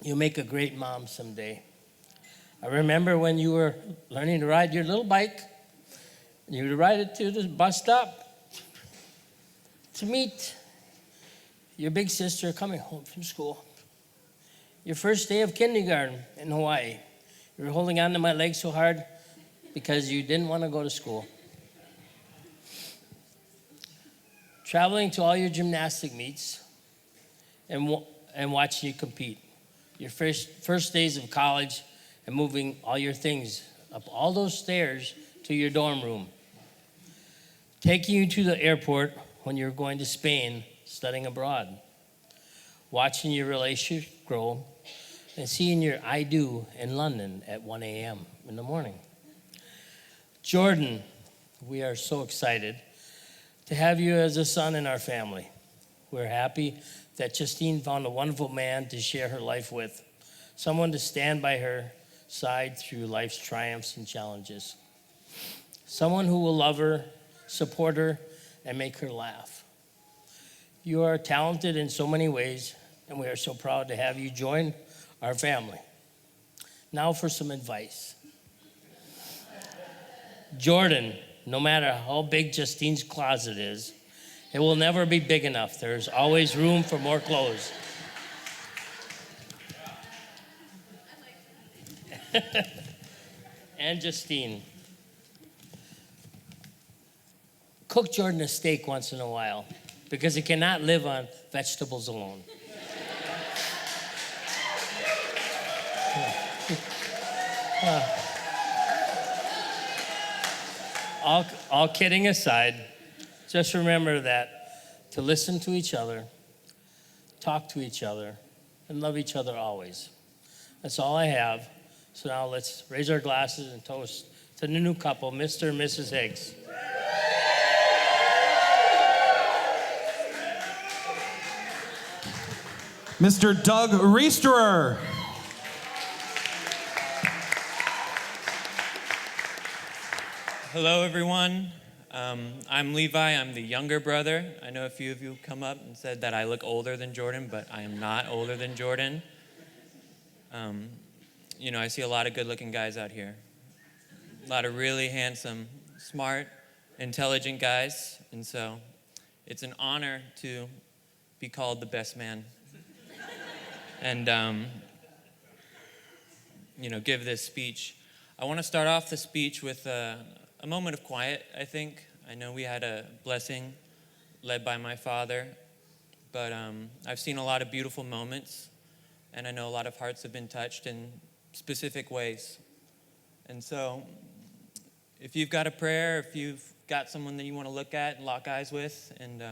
You'll make a great mom someday. I remember when you were learning to ride your little bike, and you would ride it to the bus stop to meet your big sister coming home from school. Your first day of kindergarten in Hawaii. You were holding on to my leg so hard because you didn't want to go to school. Traveling to all your gymnastic meets and watching you compete. Your first days of college and moving all your things up all those stairs to your dorm room. Taking you to the airport when you were going to Spain studying abroad. Watching your relationship grow and seeing your I do in London at 1 a.m. in the morning. Jordan, we are so excited to have you as a son in our family. We're happy that Justine found a wonderful man to share her life with, someone to stand by her side through life's triumphs and challenges, someone who will love her, support her, and make her laugh. You are talented in so many ways, and we are so proud to have you join our family. Now for some advice. Jordan, no matter how big Justine's closet is, it will never be big enough. There's always room for more clothes. And Justine, cook Jordan a steak once in a while because he cannot live on vegetables alone. All kidding aside, just remember that to listen to each other, talk to each other, and love each other always. That's all I have. So now let's raise our glasses and toast to the new couple, Mr. and Mrs. Higgs. Mr. Doug Reisterer. Hello, everyone. I'm Levi. I'm the younger brother. I know a few of you come up and said that I look older than Jordan, but I am not older than Jordan. I see a lot of good-looking guys out here. A lot of really handsome, smart, intelligent guys. And so it's an honor to be called the best man. And, give this speech. I want to start off the speech with a moment of quiet, I think. I know we had a blessing led by my father, but I've seen a lot of beautiful moments, and I know a lot of hearts have been touched in specific ways. And so if you've got a prayer, if you've got someone that you want to look at and lock eyes with, and,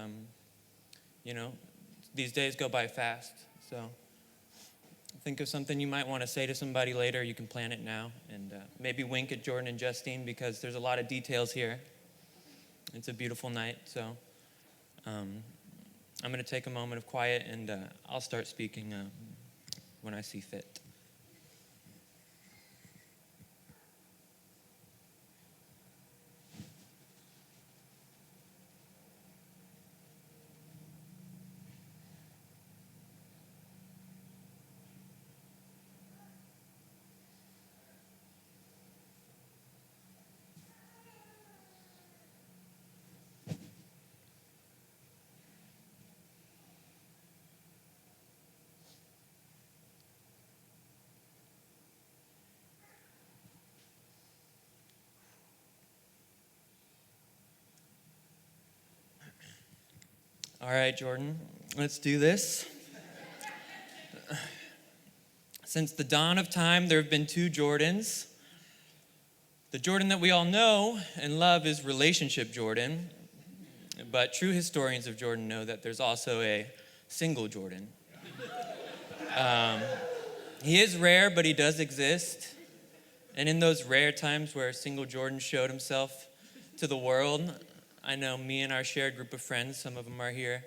these days go by fast, so think of something you might want to say to somebody later. You can plan it now, and maybe wink at Jordan and Justine because there's a lot of details here. It's a beautiful night, so I'm going to take a moment of quiet, and I'll start speaking when I see fit. All right, Jordan, let's do this. Since the dawn of time, there have been two Jordans. The Jordan that we all know and love is relationship Jordan, but true historians of Jordan know that there's also a single Jordan. He is rare, but he does exist, And in those rare times where single Jordan showed himself to the world, I know me and our shared group of friends, some of them are here,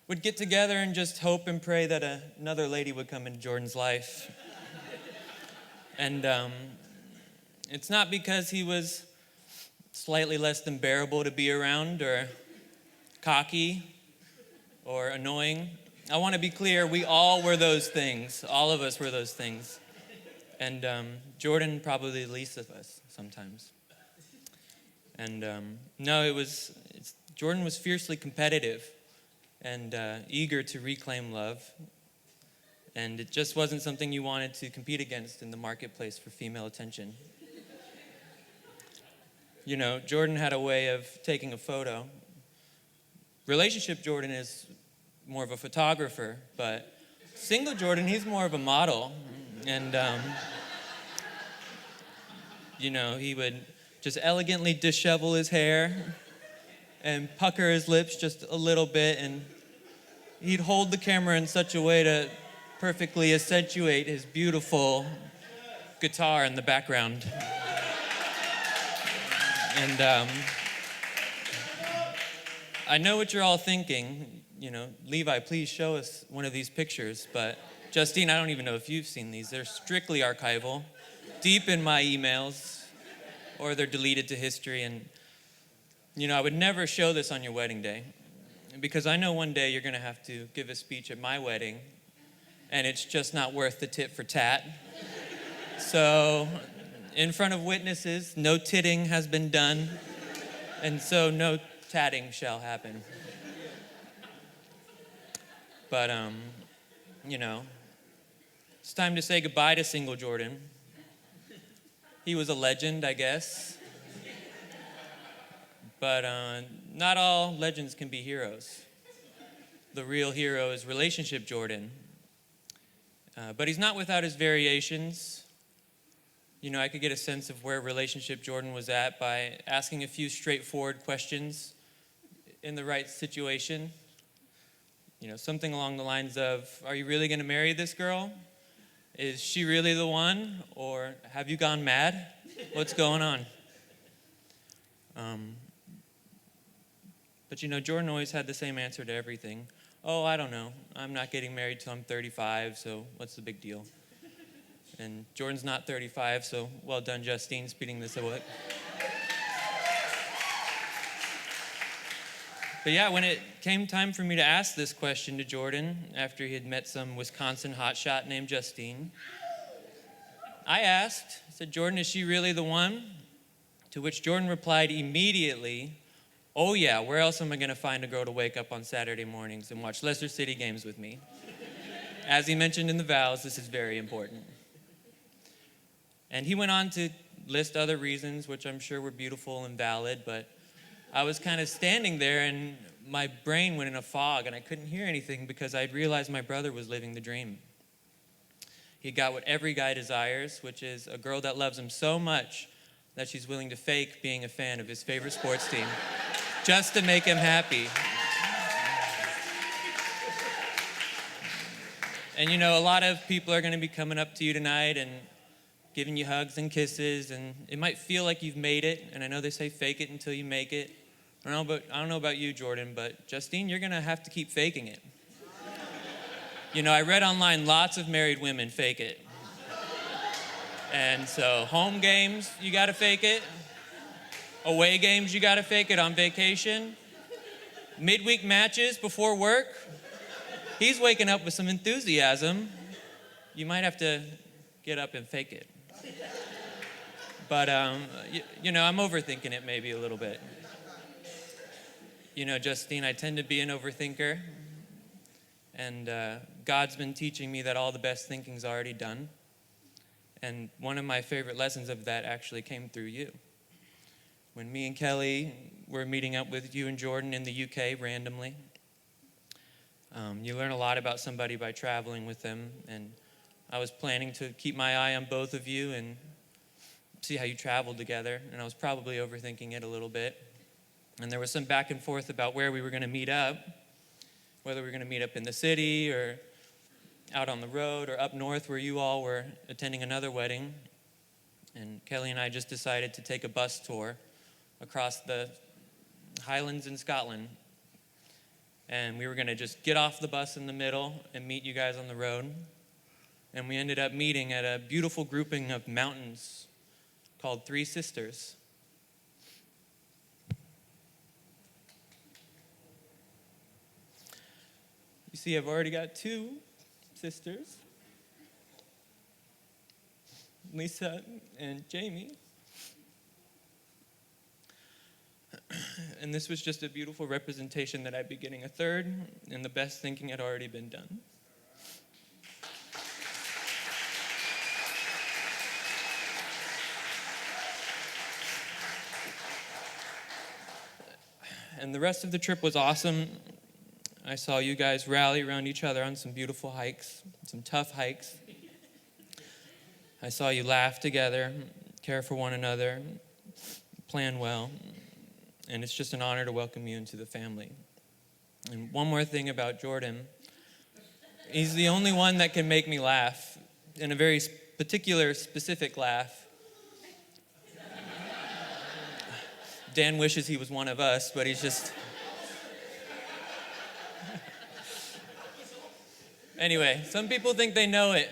would get together and just hope and pray that another lady would come into Jordan's life. And it's not because he was slightly less than bearable to be around or cocky or annoying. I want to be clear, we all were those things. All of us were those things. And Jordan probably the least of us sometimes. And no, Jordan was fiercely competitive and eager to reclaim love. And it just wasn't something you wanted to compete against in the marketplace for female attention. You know, Jordan had a way of taking a photo. Relationship Jordan is more of a photographer, but single Jordan, he's more of a model. And, you know, he would just elegantly dishevel his hair and pucker his lips just a little bit, and he'd hold the camera in such a way to perfectly accentuate his beautiful guitar in the background. And I know what you're all thinking, you know, Levi, please show us one of these pictures, but Justine, I don't even know if you've seen these. They're strictly archival, deep in my emails, or they're deleted to history. And, you know, I would never show this on your wedding day, because I know one day you're going to have to give a speech at my wedding, and it's just not worth the tit for tat. So, in front of witnesses, no titting has been done, and so no tatting shall happen. But, you know, it's time to say goodbye to single Jordan. He was a legend, I guess. But not all legends can be heroes. The real hero is relationship Jordan. But he's not without his variations. You know, I could get a sense of where relationship Jordan was at by asking a few straightforward questions in the right situation. You know, something along the lines of, are you really going to marry this girl? Is she really the one? Or have you gone mad? What's going on? But you know, Jordan always had the same answer to everything. Oh, I don't know. I'm not getting married till I'm 35, so what's the big deal? And Jordan's not 35, so well done, Justine, speeding this away. But yeah, when it came time for me to ask this question to Jordan, after he had met some Wisconsin hotshot named Justine, I asked, I said, Jordan, is she really the one? To which Jordan replied immediately, oh yeah, where else am I going to find a girl to wake up on Saturday mornings and watch Leicester City games with me? As he mentioned in the vows, this is very important. And he went on to list other reasons, which I'm sure were beautiful and valid, but I was kind of standing there and my brain went in a fog and I couldn't hear anything because I'd realized my brother was living the dream. He got what every guy desires, which is a girl that loves him so much that she's willing to fake being a fan of his favorite sports team just to make him happy. And you know, a lot of people are going to be coming up to you tonight and giving you hugs and kisses, and it might feel like you've made it, and I know they say fake it until you make it. I don't know about you, Jordan, but Justine, you're going to have to keep faking it. You know, I read online lots of married women fake it. And so home games, you got to fake it. Away games, you got to fake it on vacation. Midweek matches before work. He's waking up with some enthusiasm. You might have to get up and fake it. But, you know, I'm overthinking it maybe a little bit. You know, Justine, I tend to be an overthinker. And God's been teaching me that all the best thinking's already done. And one of my favorite lessons of that actually came through you. When me and Kelly were meeting up with you and Jordan in the UK randomly, you learn a lot about somebody by traveling with them. And I was planning to keep my eye on both of you and see how you traveled together. And I was probably overthinking it a little bit. And there was some back and forth about where we were going to meet up, whether we were going to meet up in the city or out on the road or up north where you all were attending another wedding. And Kelly and I just decided to take a bus tour across the Highlands in Scotland. And we were going to just get off the bus in the middle and meet you guys on the road. And we ended up meeting at a beautiful grouping of mountains called Three Sisters. You see, I've already got 2 sisters, Lisa and Jamie. And this was just a beautiful representation that I'd be getting a 3rd, and the best thinking had already been done. And the rest of the trip was awesome. I saw you guys rally around each other on some beautiful hikes, some tough hikes. I saw you laugh together, care for one another, plan well. And it's just an honor to welcome you into the family. And one more thing about Jordan. He's the only one that can make me laugh, in a very particular, specific laugh. Dan wishes he was one of us, but he's just... Anyway, some people think they know it,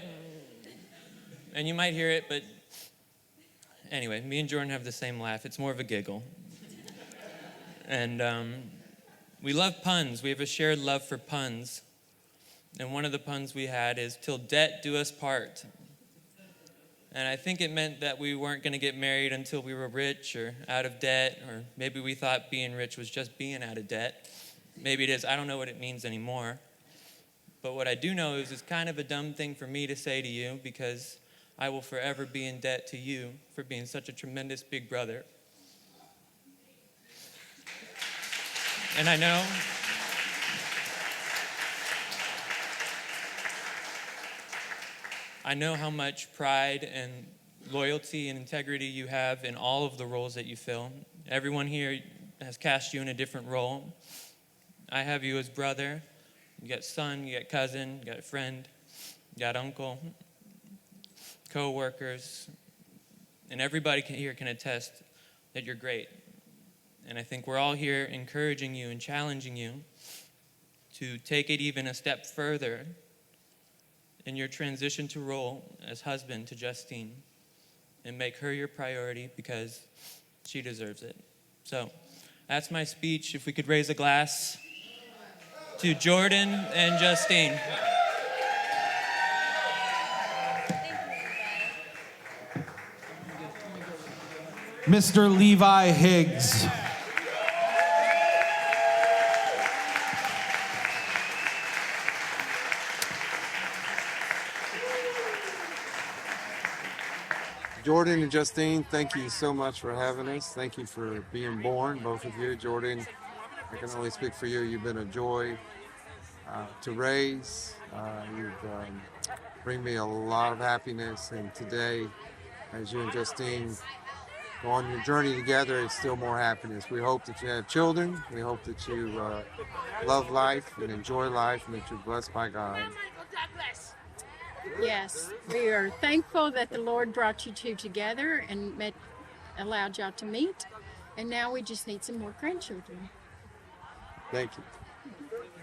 and you might hear it, but anyway, me and Jordan have the same laugh. It's more of a giggle. And we love puns. We have a shared love for puns. And one of the puns we had is, "Till debt do us part." And I think it meant that we weren't going to get married until we were rich or out of debt, or maybe we thought being rich was just being out of debt. Maybe it is. I don't know what it means anymore. But what I do know is it's kind of a dumb thing for me to say to you, because I will forever be in debt to you for being such a tremendous big brother. And I know how much pride and loyalty and integrity you have in all of the roles that you fill. Everyone here has cast you in a different role. I have you as brother. You got son, you got cousin, you got friend, you got uncle, co-workers, and everybody here can attest that you're great. And I think we're all here encouraging you and challenging you to take it even a step further in your transition to role as husband to Justine, and make her your priority, because she deserves it. So that's my speech. If we could raise a glass to Jordan and Justine. Mr. Levi Higgs. Jordan and Justine, thank you so much for having us. Thank you for being born, both of you. Jordan, I can only speak for you. You've been a joy to raise. You bring me a lot of happiness. And today, as you and Justine go on your journey together, it's still more happiness. We hope that you have children. We hope that you love life and enjoy life, and that you're blessed by God. Yes, we are thankful that the Lord brought you two together and allowed y'all to meet. And now we just need some more grandchildren. Thank you.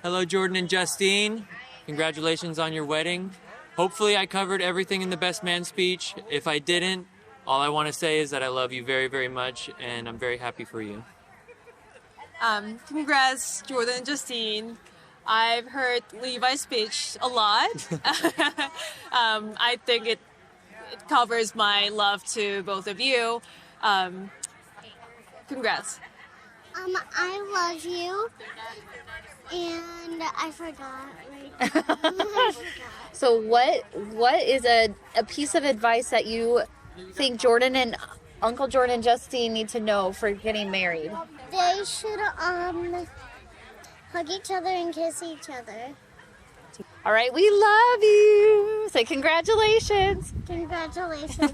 Hello, Jordan and Justine. Congratulations on your wedding. Hopefully I covered everything in the best man speech. If I didn't, all I want to say is that I love you very, very much, and I'm very happy for you. Congrats, Jordan and Justine. I've heard Levi's speech a lot. I think it covers my love to both of you. Congrats. I love you, and I forgot. I forgot. So what is a piece of advice that you think Jordan and Uncle Jordan and Justine need to know for getting married? They should hug each other and kiss each other. All right, we love you. Say congratulations. Congratulations.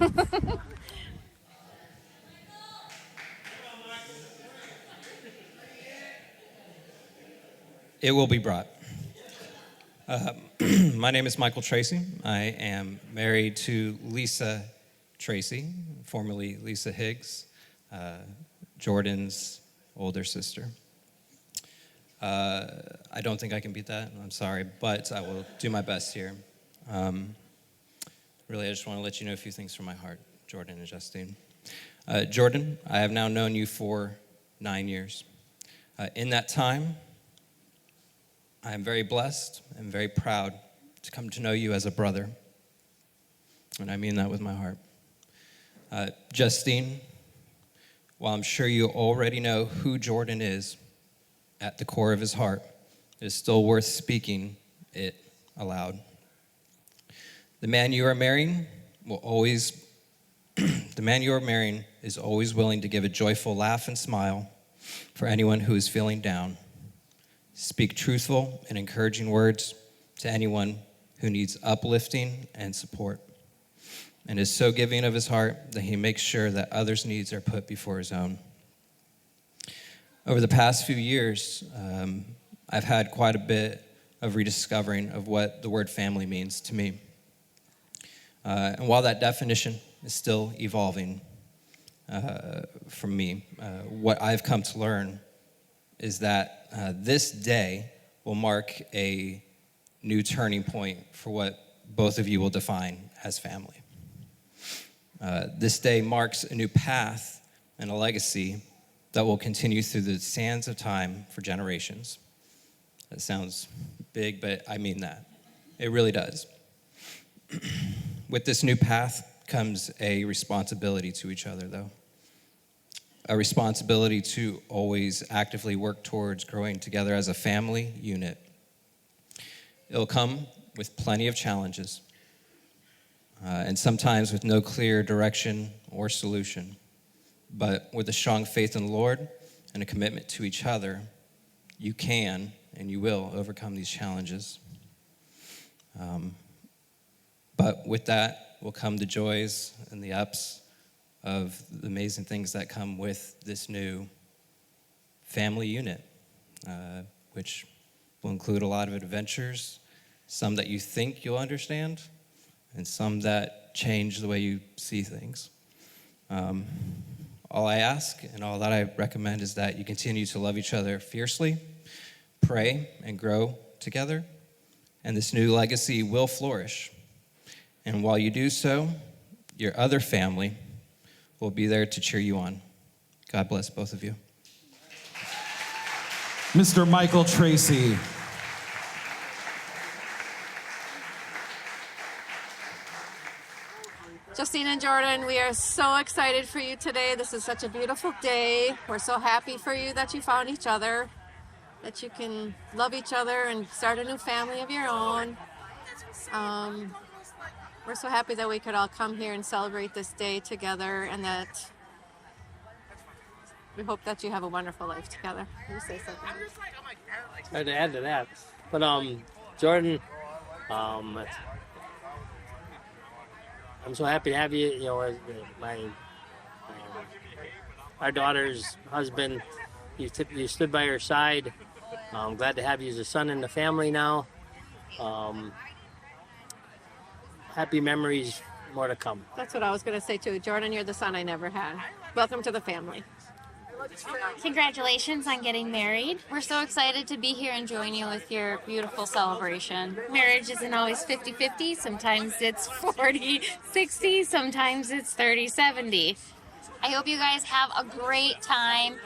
It will be brought. My name is Michael Tracy. I am married to Lisa Tracy, formerly Lisa Higgs, Jordan's older sister. I don't think I can beat that. I'm sorry, but I will do my best here. Really, I just want to let you know a few things from my heart, Jordan and Justine. Jordan, I have now known you for 9 years. In that time, I am very blessed and very proud to come to know you as a brother. And I mean that with my heart. Justine, while I'm sure you already know who Jordan is at the core of his heart, it is still worth speaking it aloud. The man you are marrying is always willing to give a joyful laugh and smile for anyone who is feeling down. Speak truthful and encouraging words to anyone who needs uplifting and support, and is so giving of his heart that he makes sure that others' needs are put before his own. Over the past few years, I've had quite a bit of rediscovering of what the word family means to me. And while that definition is still evolving for me, what I've come to learn is that this day will mark a new turning point for what both of you will define as family. This day marks a new path and a legacy that will continue through the sands of time for generations. That sounds big, but I mean that. It really does. With this new path comes a responsibility to each other, though. A responsibility to always actively work towards growing together as a family unit. It'll come with plenty of challenges, and sometimes with no clear direction or solution. But with a strong faith in the Lord and a commitment to each other, you can and you will overcome these challenges. But with that will come the joys and the ups of the amazing things that come with this new family unit, which will include a lot of adventures, some that you think you'll understand, and some that change the way you see things. All I ask and all that I recommend is that you continue to love each other fiercely, pray and grow together, and this new legacy will flourish. And while you do so, your other family will be there to cheer you on. God bless both of you. Mr. Michael Tracy. Justine and Jordan, we are so excited for you today. This is such a beautiful day. We're so happy for you that you found each other, that you can love each other and start a new family of your own. We're so happy that we could all come here and celebrate this day together, and that we hope that you have a wonderful life together. You say something. Hard to add to that. But Jordan, I'm so happy to have you. You know, as our daughter's husband. You stood by her side. I'm glad to have you as a son in the family now. Happy memories, more to come. That's what I was going to say too. Jordan, you're the son I never had. Welcome to the family. Congratulations on getting married. We're so excited to be here and join you with your beautiful celebration. Marriage isn't always 50-50. Sometimes it's 40-60. Sometimes it's 30-70. I hope you guys have a great time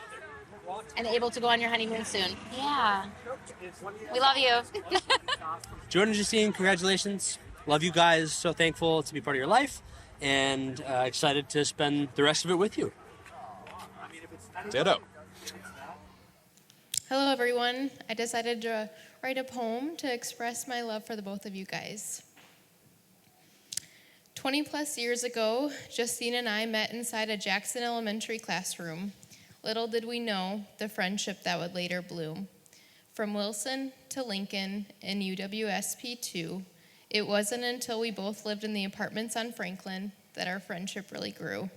and able to go on your honeymoon soon. Yeah. We love you. Jordan and Justine, congratulations. Love you guys. So thankful to be part of your life and excited to spend the rest of it with you. Ditto. Hello, everyone. I decided to write a poem to express my love for the both of you guys. 20 plus years ago, Justine and I met inside a Jackson Elementary classroom. Little did we know the friendship that would later bloom. From Wilson to Lincoln and UWSP 2, it wasn't until we both lived in the apartments on Franklin that our friendship really grew.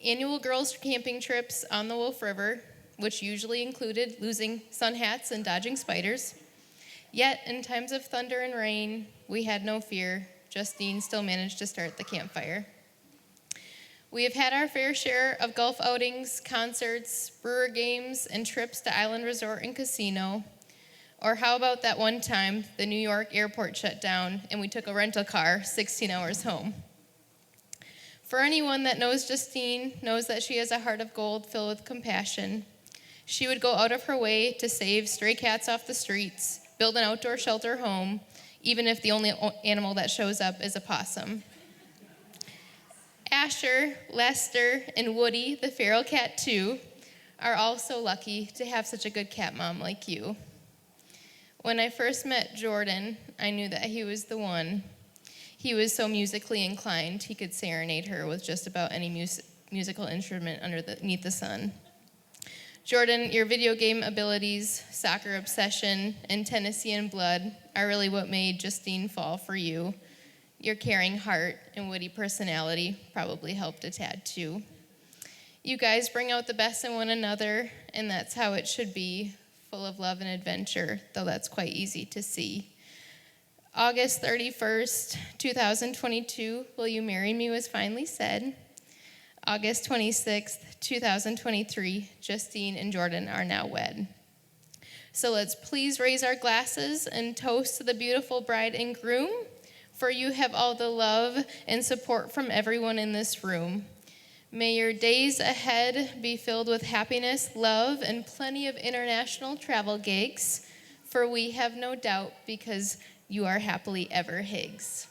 Annual girls' camping trips on the Wolf River, which usually included losing sun hats and dodging spiders. Yet, in times of thunder and rain, we had no fear. Justine still managed to start the campfire. We have had our fair share of golf outings, concerts, brewer games, and trips to Island Resort and Casino. Or how about that one time the New York airport shut down and we took a rental car 16 hours home? For anyone that knows Justine knows that she has a heart of gold filled with compassion. She would go out of her way to save stray cats off the streets, build an outdoor shelter home, even if the only animal that shows up is a possum. Asher, Lester, and Woody, the feral cat too, are all so lucky to have such a good cat mom like you. When I first met Jordan, I knew that he was the one. He was so musically inclined, he could serenade her with just about any musical instrument underneath the sun. Jordan, your video game abilities, soccer obsession, and Tennessean blood are really what made Justine fall for you. Your caring heart and witty personality probably helped a tad too. You guys bring out the best in one another, and that's how it should be, full of love and adventure, though that's quite easy to see. August 31st, 2022, will you marry me was finally said. August 26th, 2023, Justine and Jordan are now wed. So let's please raise our glasses and toast to the beautiful bride and groom, for you have all the love and support from everyone in this room. May your days ahead be filled with happiness, love, and plenty of international travel gigs, for we have no doubt because you are happily ever Higgs.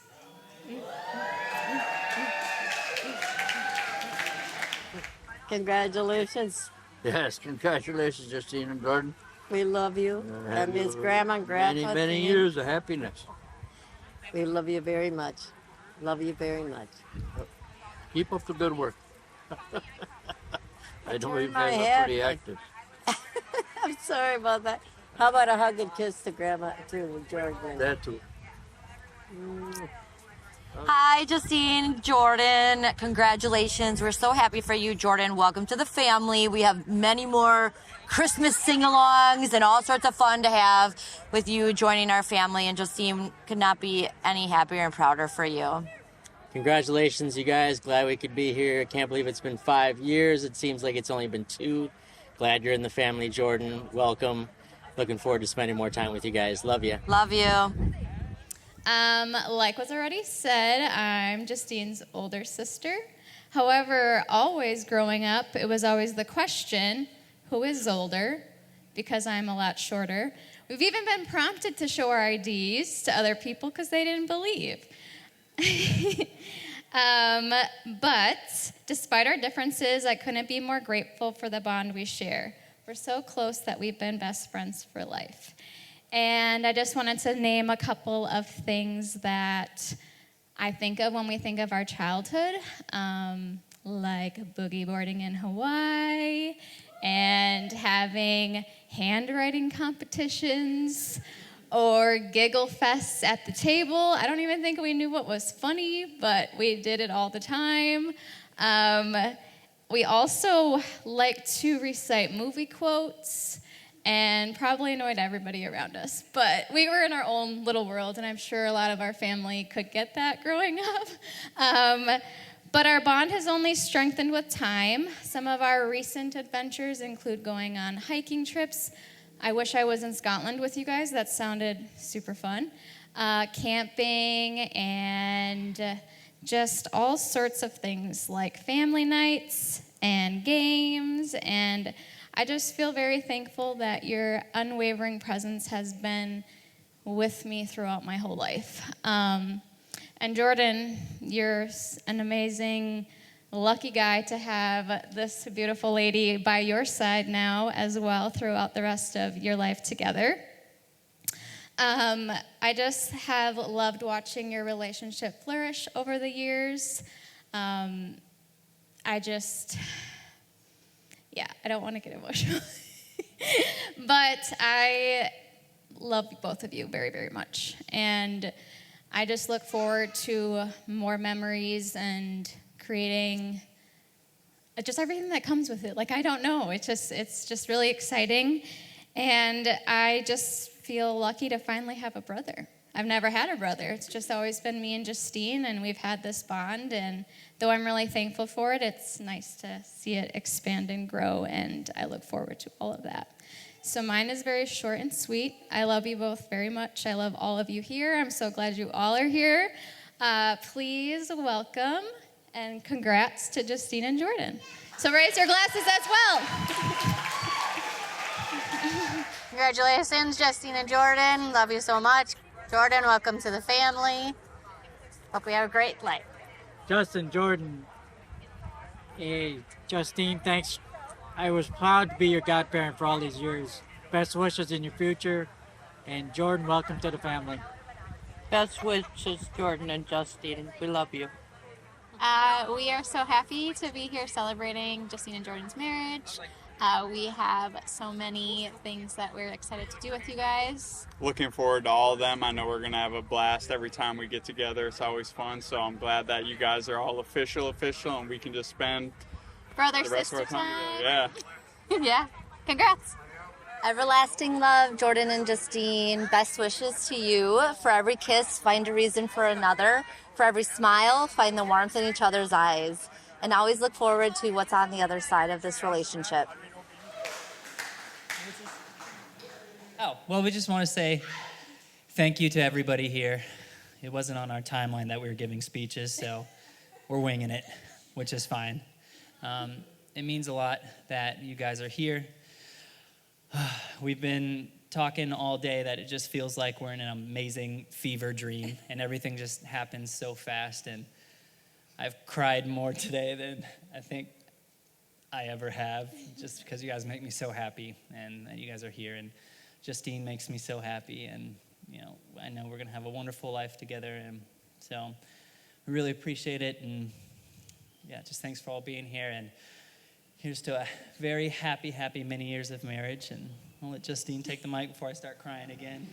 Congratulations. Yes, congratulations, Justine and Jordan. We love you. And Miss Grandma and Grandpa. Many, many years of happiness. We love you very much. Love you very much. Keep up the good work. I know you my guys are head. pretty active. I'm sorry about that. How about a hug and kiss to Grandma, too, Jordan? That too. Hi, Justine, Jordan. Congratulations. We're so happy for you, Jordan. Welcome to the family. We have many more Christmas sing-alongs and all sorts of fun to have with you joining our family. And Justine could not be any happier and prouder for you. Congratulations, you guys. Glad we could be here. I can't believe it's been 5 years. It seems like it's only been 2. Glad you're in the family, Jordan. Welcome. Looking forward to spending more time with you guys. Love you. Love you. Like was already said, I'm Justine's older sister. However, always growing up, it was always the question, who is older? Because I'm a lot shorter. We've even been prompted to show our IDs to other people because they didn't believe. But despite our differences, I couldn't be more grateful for the bond we share. We're so close that we've been best friends for life. And I just wanted to name a couple of things that I think of when we think of our childhood, like boogie boarding in Hawaii and having handwriting competitions or giggle fests at the table. I don't even think we knew what was funny, but we did it all the time. We also like to recite movie quotes and probably annoyed everybody around us. But we were in our own little world, and I'm sure a lot of our family could get that growing up. But our bond has only strengthened with time. Some of our recent adventures include going on hiking trips. I wish I was in Scotland with you guys. That sounded super fun. Camping and just all sorts of things like family nights and games. And I just feel very thankful that your unwavering presence has been with me throughout my whole life. And Jordan, you're an amazing, lucky guy to have this beautiful lady by your side now as well throughout the rest of your life together. I just have loved watching your relationship flourish over the years. I don't want to get emotional. But I love both of you very, very much. And I just look forward to more memories and creating just everything that comes with it. Like, I don't know. It's just really exciting. And I just feel lucky to finally have a brother. I've never had a brother. It's just always been me and Justine, and we've had this bond. And though I'm really thankful for it, it's nice to see it expand and grow, and I look forward to all of that. So mine is very short and sweet. I love you both very much. I love all of you here. I'm so glad you all are here. Please welcome and congrats to Justine and Jordan. So raise your glasses as well. Congratulations, Justine and Jordan. Love you so much. Jordan, welcome to the family. Hope we have a great life. Justin, Jordan, hey, Justine, thanks. I was proud to be your godparent for all these years. Best wishes in your future. And Jordan, welcome to the family. Best wishes, Jordan and Justine. We love you. We are so happy to be here celebrating Justine and Jordan's marriage. We have so many things that we're excited to do with you guys. Looking forward to all of them. I know we're going to have a blast every time we get together. It's always fun, so I'm glad that you guys are all official, and we can just spend the rest of our time together. Yeah. Yeah. Congrats. Everlasting love, Jordan and Justine. Best wishes to you. For every kiss, find a reason for another. For every smile, find the warmth in each other's eyes. And always look forward to what's on the other side of this relationship. Oh, well, we just want to say thank you to everybody here. It wasn't on our timeline that we were giving speeches, so we're winging it, which is fine. It means a lot that you guys are here. We've been talking all day that it just feels like we're in an amazing fever dream, and everything just happens so fast, and I've cried more today than I think I ever have, just because you guys make me so happy, and that you guys are here, and Justine makes me so happy, and I know we're gonna have a wonderful life together, and so we really appreciate it, and yeah, just thanks for all being here, and here's to a very happy, many years of marriage, and I'll let Justine take the mic before I start crying again.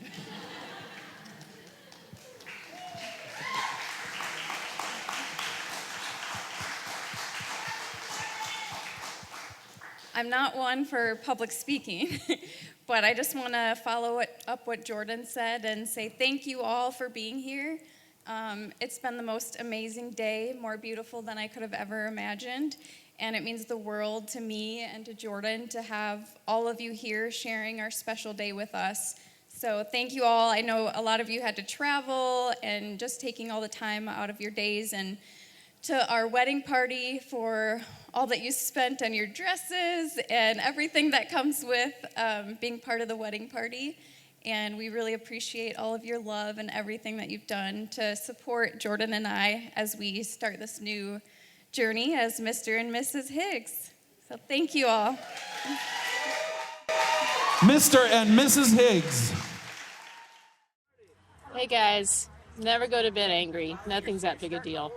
I'm not one for public speaking, but I just want to follow up what Jordan said and say thank you all for being here. It's been the most amazing day, more beautiful than I could have ever imagined, and it means the world to me and to Jordan to have all of you here sharing our special day with us. So thank you all. I know a lot of you had to travel and just taking all the time out of your days, and to our wedding party for all that you spent on your dresses and everything that comes with being part of the wedding party. And we really appreciate all of your love and everything that you've done to support Jordan and I as we start this new journey as Mr. and Mrs. Higgs. So thank you all. Mr. and Mrs. Higgs. Hey guys, never go to bed angry. Nothing's that big a deal.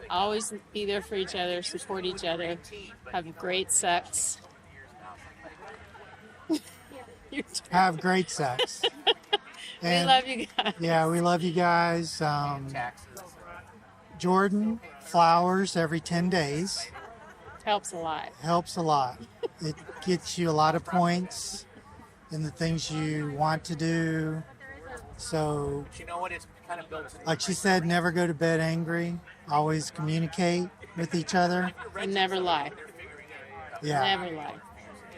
Always be there for each other, support each other, have great sex. Have great sex. We love you guys. Yeah, we love you guys. Jordan, flowers every 10 days. Helps a lot. Helps a lot. It gets you a lot of points in the things you want to do. So, like she said, never go to bed angry. Always communicate with each other. And never lie. Yeah. Never lie.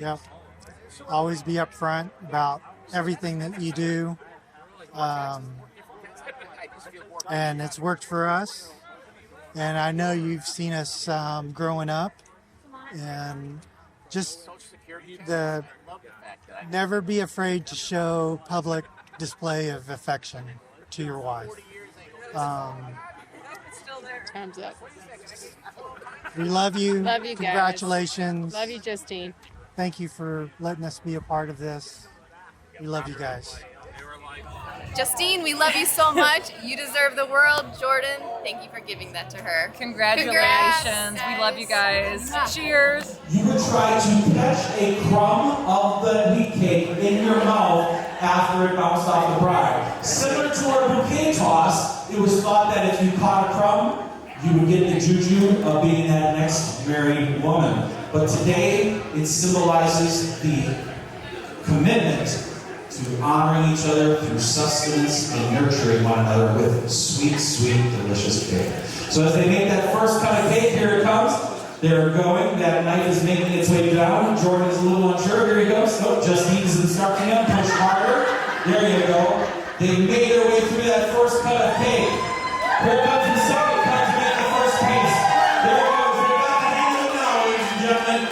Yep. Always be upfront about everything that you do. And it's worked for us. And I know you've seen us growing up. And just never be afraid to show public display of affection to your wife. Time's up. We love you. Love you guys. Congratulations. Love you, Justine. Thank you for letting us be a part of this. We love you guys. Justine, we love you so much. You deserve the world. Jordan, thank you for giving that to her. Congratulations. We love you guys. Cheers. You would try to catch a crumb of the wheat cake in your mouth after it bounced off the bride. Similar to our bouquet toss, it was thought that if you caught a crumb, you would get the juju of being that next married woman. But today, it symbolizes the commitment to honoring each other through sustenance and nurturing one another with sweet, sweet, delicious cake. So as they make that first cut of cake, here it comes. They're going. That knife is making its way down. Jordan is a little unsure. Here he goes. Nope, Justine's instructing him. Push harder. There you go. They made their way through that first cut of cake. Here comes the second cut to make the first piece. There it goes. They got the hang of it now, ladies and gentlemen.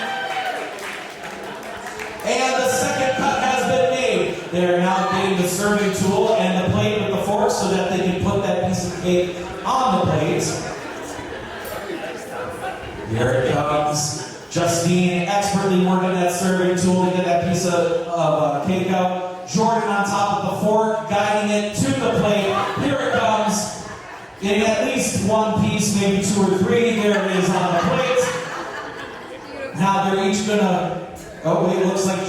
And the second cut has been made. They're now getting the serving tool and the plate with the fork so that they can put that piece of cake on the plate. Here it comes. Justine expertly working that serving tool to get that piece of cake out. Jordan on top of the fork, guiding it to the plate. Here it comes. Getting at least one piece, maybe two or three. There it is on the plate. Now they're each gonna, oh wait, it looks like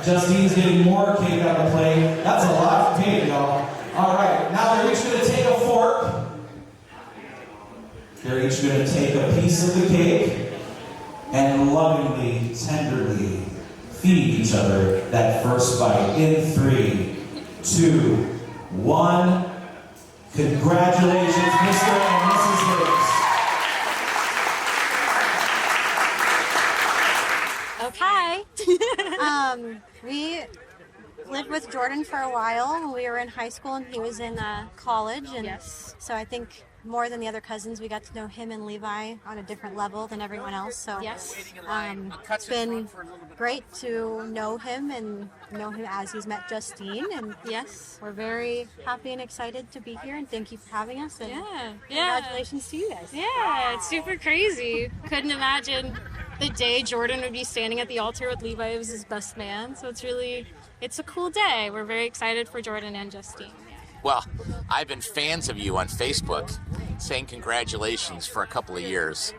Justine's getting more cake on the plate. That's a lot of cake, y'all. All right, now they're each gonna take a fork. They're each going to take a piece of the cake and lovingly, tenderly feed each other that first bite. In 3, 2, 1. Congratulations, Mr. and Mrs. Okay. We lived with Jordan for a while. We were in high school and he was in college. And yes. So I think more than the other cousins, we got to know him and Levi on a different level than everyone else. So yes. It's been great to know him and know him as he's met Justine. And yes, we're very happy and excited to be here. And thank you for having us. And congratulations to you guys. Yeah, it's super crazy. Couldn't imagine the day Jordan would be standing at the altar with Levi as his best man. So it's a cool day. We're very excited for Jordan and Justine. Well, I've been fans of you on Facebook saying congratulations for a couple of years.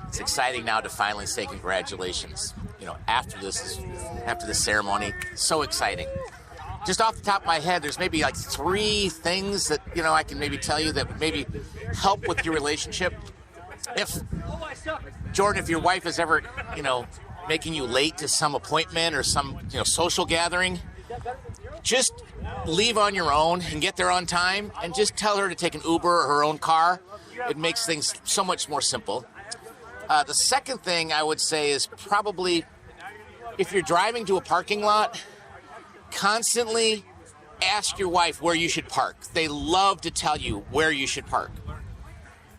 It's exciting now to finally say congratulations. You know, after this ceremony, so exciting. Just off the top of my head, there's maybe like 3 things that, you know, I can maybe tell you that would maybe help with your relationship. If, Jordan, if your wife is ever, you know, making you late to some appointment or some, you know, social gathering, just leave on your own and get there on time and just tell her to take an Uber or her own car. It makes things so much more simple. The second thing I would say is probably if you're driving to a parking lot, constantly ask your wife where you should park. They love to tell you where you should park.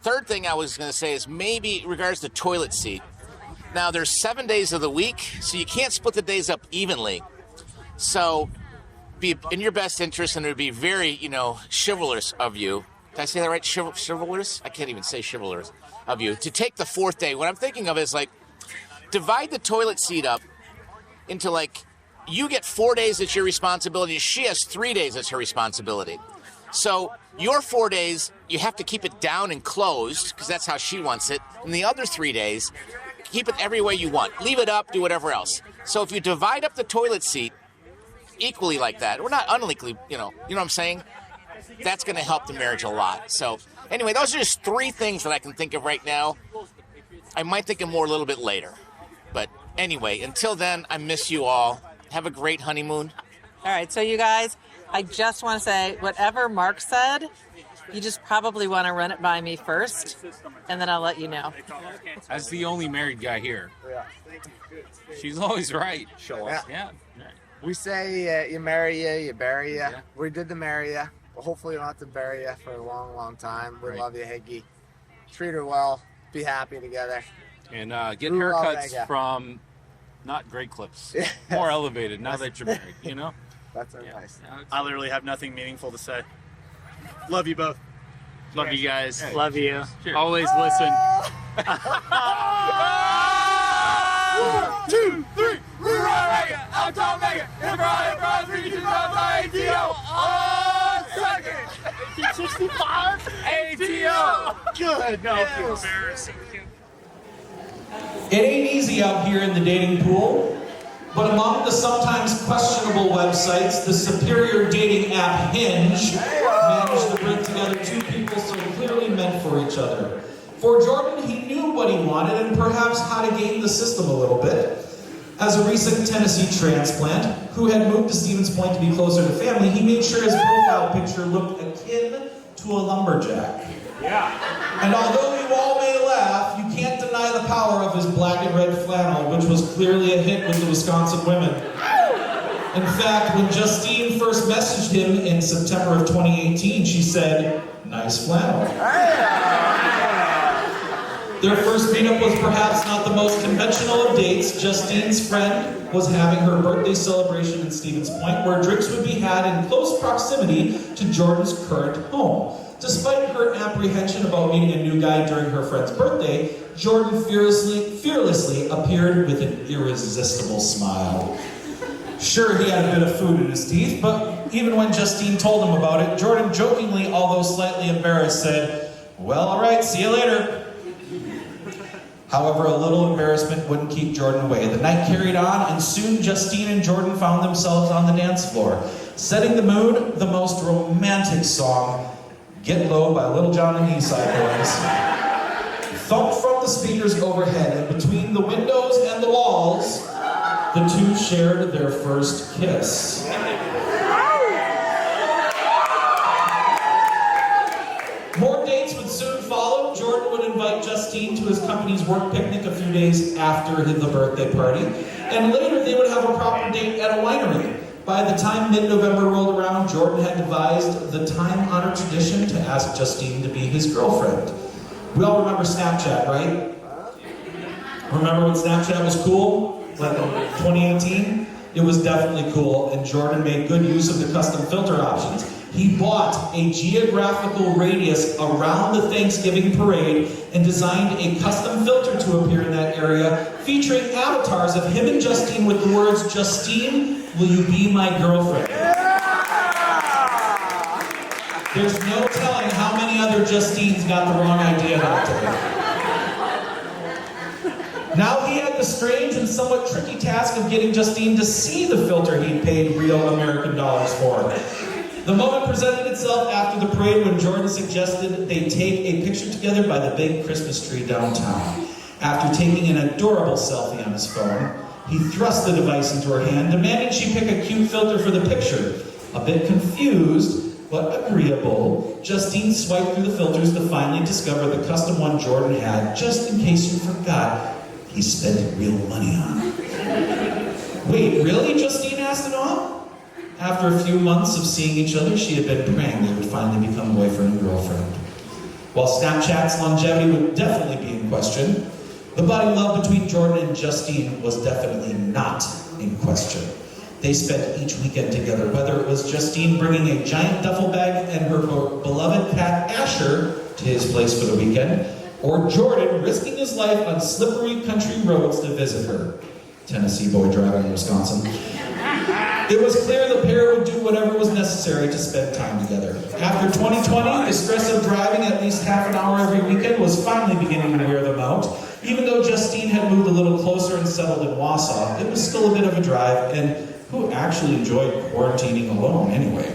Third thing I was going to say is maybe in regards to toilet seat. Now, there's 7 days of the week, so you can't split the days up evenly. So be in your best interest, and it would be very, you know, chivalrous of you. Did I say that right? Chivalrous? I can't even say chivalrous of you. To take the 4th day. What I'm thinking of is, like, divide the toilet seat up into, like, you get 4 days that's your responsibility. She has 3 days that's her responsibility. So your 4 days, you have to keep it down and closed, because that's how she wants it. And the other 3 days, keep it every way you want. Leave it up, do whatever else. So if you divide up the toilet seat equally like that, or not unequally, you know what I'm saying? That's going to help the marriage a lot. So anyway, those are just 3 things that I can think of right now. I might think of more a little bit later. But anyway, until then, I miss you all. Have a great honeymoon. All right, so you guys, I just want to say, whatever Mark said, you just probably want to run it by me first, and then I'll let you know. As the only married guy here, she's always right. Show us. Yeah. We say you marry you bury you. Yeah. We did the marry you. Well, hopefully we don't have to bury you for a long, long time. We love you, Higgy. Treat her well. Be happy together. And get haircuts from not great clips. More elevated now that you're married, you know? That's nice. I literally have nothing meaningful to say. Love you both. Love you guys. Hey. Love you. Cheers. Always listen. 1, 2, 3. I'm Tom Megan. ATO. 65. ATO. Good. No. Embarrassing. It ain't easy out here in the dating pool, but among the sometimes questionable websites, the superior dating app Hinge managed to bring together 2 people so clearly meant for each other. For Jordan, he knew what he wanted and perhaps how to game the system a little bit. As a recent Tennessee transplant who had moved to Stevens Point to be closer to family, he made sure his profile picture looked akin to a lumberjack. Yeah. And although you all may laugh, you can't deny the power of his black and red flannel, which was clearly a hit with the Wisconsin women. In fact, when Justine first messaged him in September of 2018, she said, "Nice flannel." Their first meetup was perhaps not the most conventional of dates. Justine's friend was having her birthday celebration in Stevens Point, where drinks would be had in close proximity to Jordan's current home. Despite her apprehension about meeting a new guy during her friend's birthday, Jordan fearlessly appeared with an irresistible smile. Sure, he had a bit of food in his teeth, but even when Justine told him about it, Jordan jokingly, although slightly embarrassed, said, "Well, all right, see you later." However, a little embarrassment wouldn't keep Jordan away. The night carried on, and soon Justine and Jordan found themselves on the dance floor. Setting the mood, the most romantic song, "Get Low" by Little John and Eastside Boys, thumped from the speakers overhead, and between the windows and the walls, the two shared their first kiss. More dates would soon follow. Jordan would invite Justine to his company's work picnic a few days after the birthday party, and later they would have a proper date at a winery. By the time mid-November rolled around, Jordan had devised the time-honored tradition to ask Justine to be his girlfriend. We all remember Snapchat, right? Remember when Snapchat was cool? Like in 2018? It was definitely cool, and Jordan made good use of the custom filter options. He bought a geographical radius around the Thanksgiving parade and designed a custom filter to appear in that area, featuring avatars of him and Justine with the words, "Justine, will you be my girlfriend?" There's no telling how many other Justines got the wrong idea that day. Now he had the strange and somewhat tricky task of getting Justine to see the filter he'd paid real American dollars for. The moment presented itself after the parade when Jordan suggested they take a picture together by the big Christmas tree downtown. After taking an adorable selfie on his phone, he thrust the device into her hand, demanding she pick a cute filter for the picture. A bit confused, but agreeable, Justine swiped through the filters to finally discover the custom one Jordan had, just in case you forgot, he spent real money on. Wait, really? Justine asked it all? After a few months of seeing each other, she had been praying they would finally become boyfriend and girlfriend. While Snapchat's longevity would definitely be in question, the budding love between Jordan and Justine was definitely not in question. They spent each weekend together, whether it was Justine bringing a giant duffel bag and her beloved cat Asher to his place for the weekend, or Jordan risking his life on slippery country roads to visit her. Tennessee boy driving in Wisconsin. It was clear the pair would do whatever was necessary to spend time together. After 2020, the stress of driving at least half an hour every weekend was finally beginning to wear them out. Even though Justine had moved a little closer and settled in Wausau, it was still a bit of a drive, and who actually enjoyed quarantining alone anyway?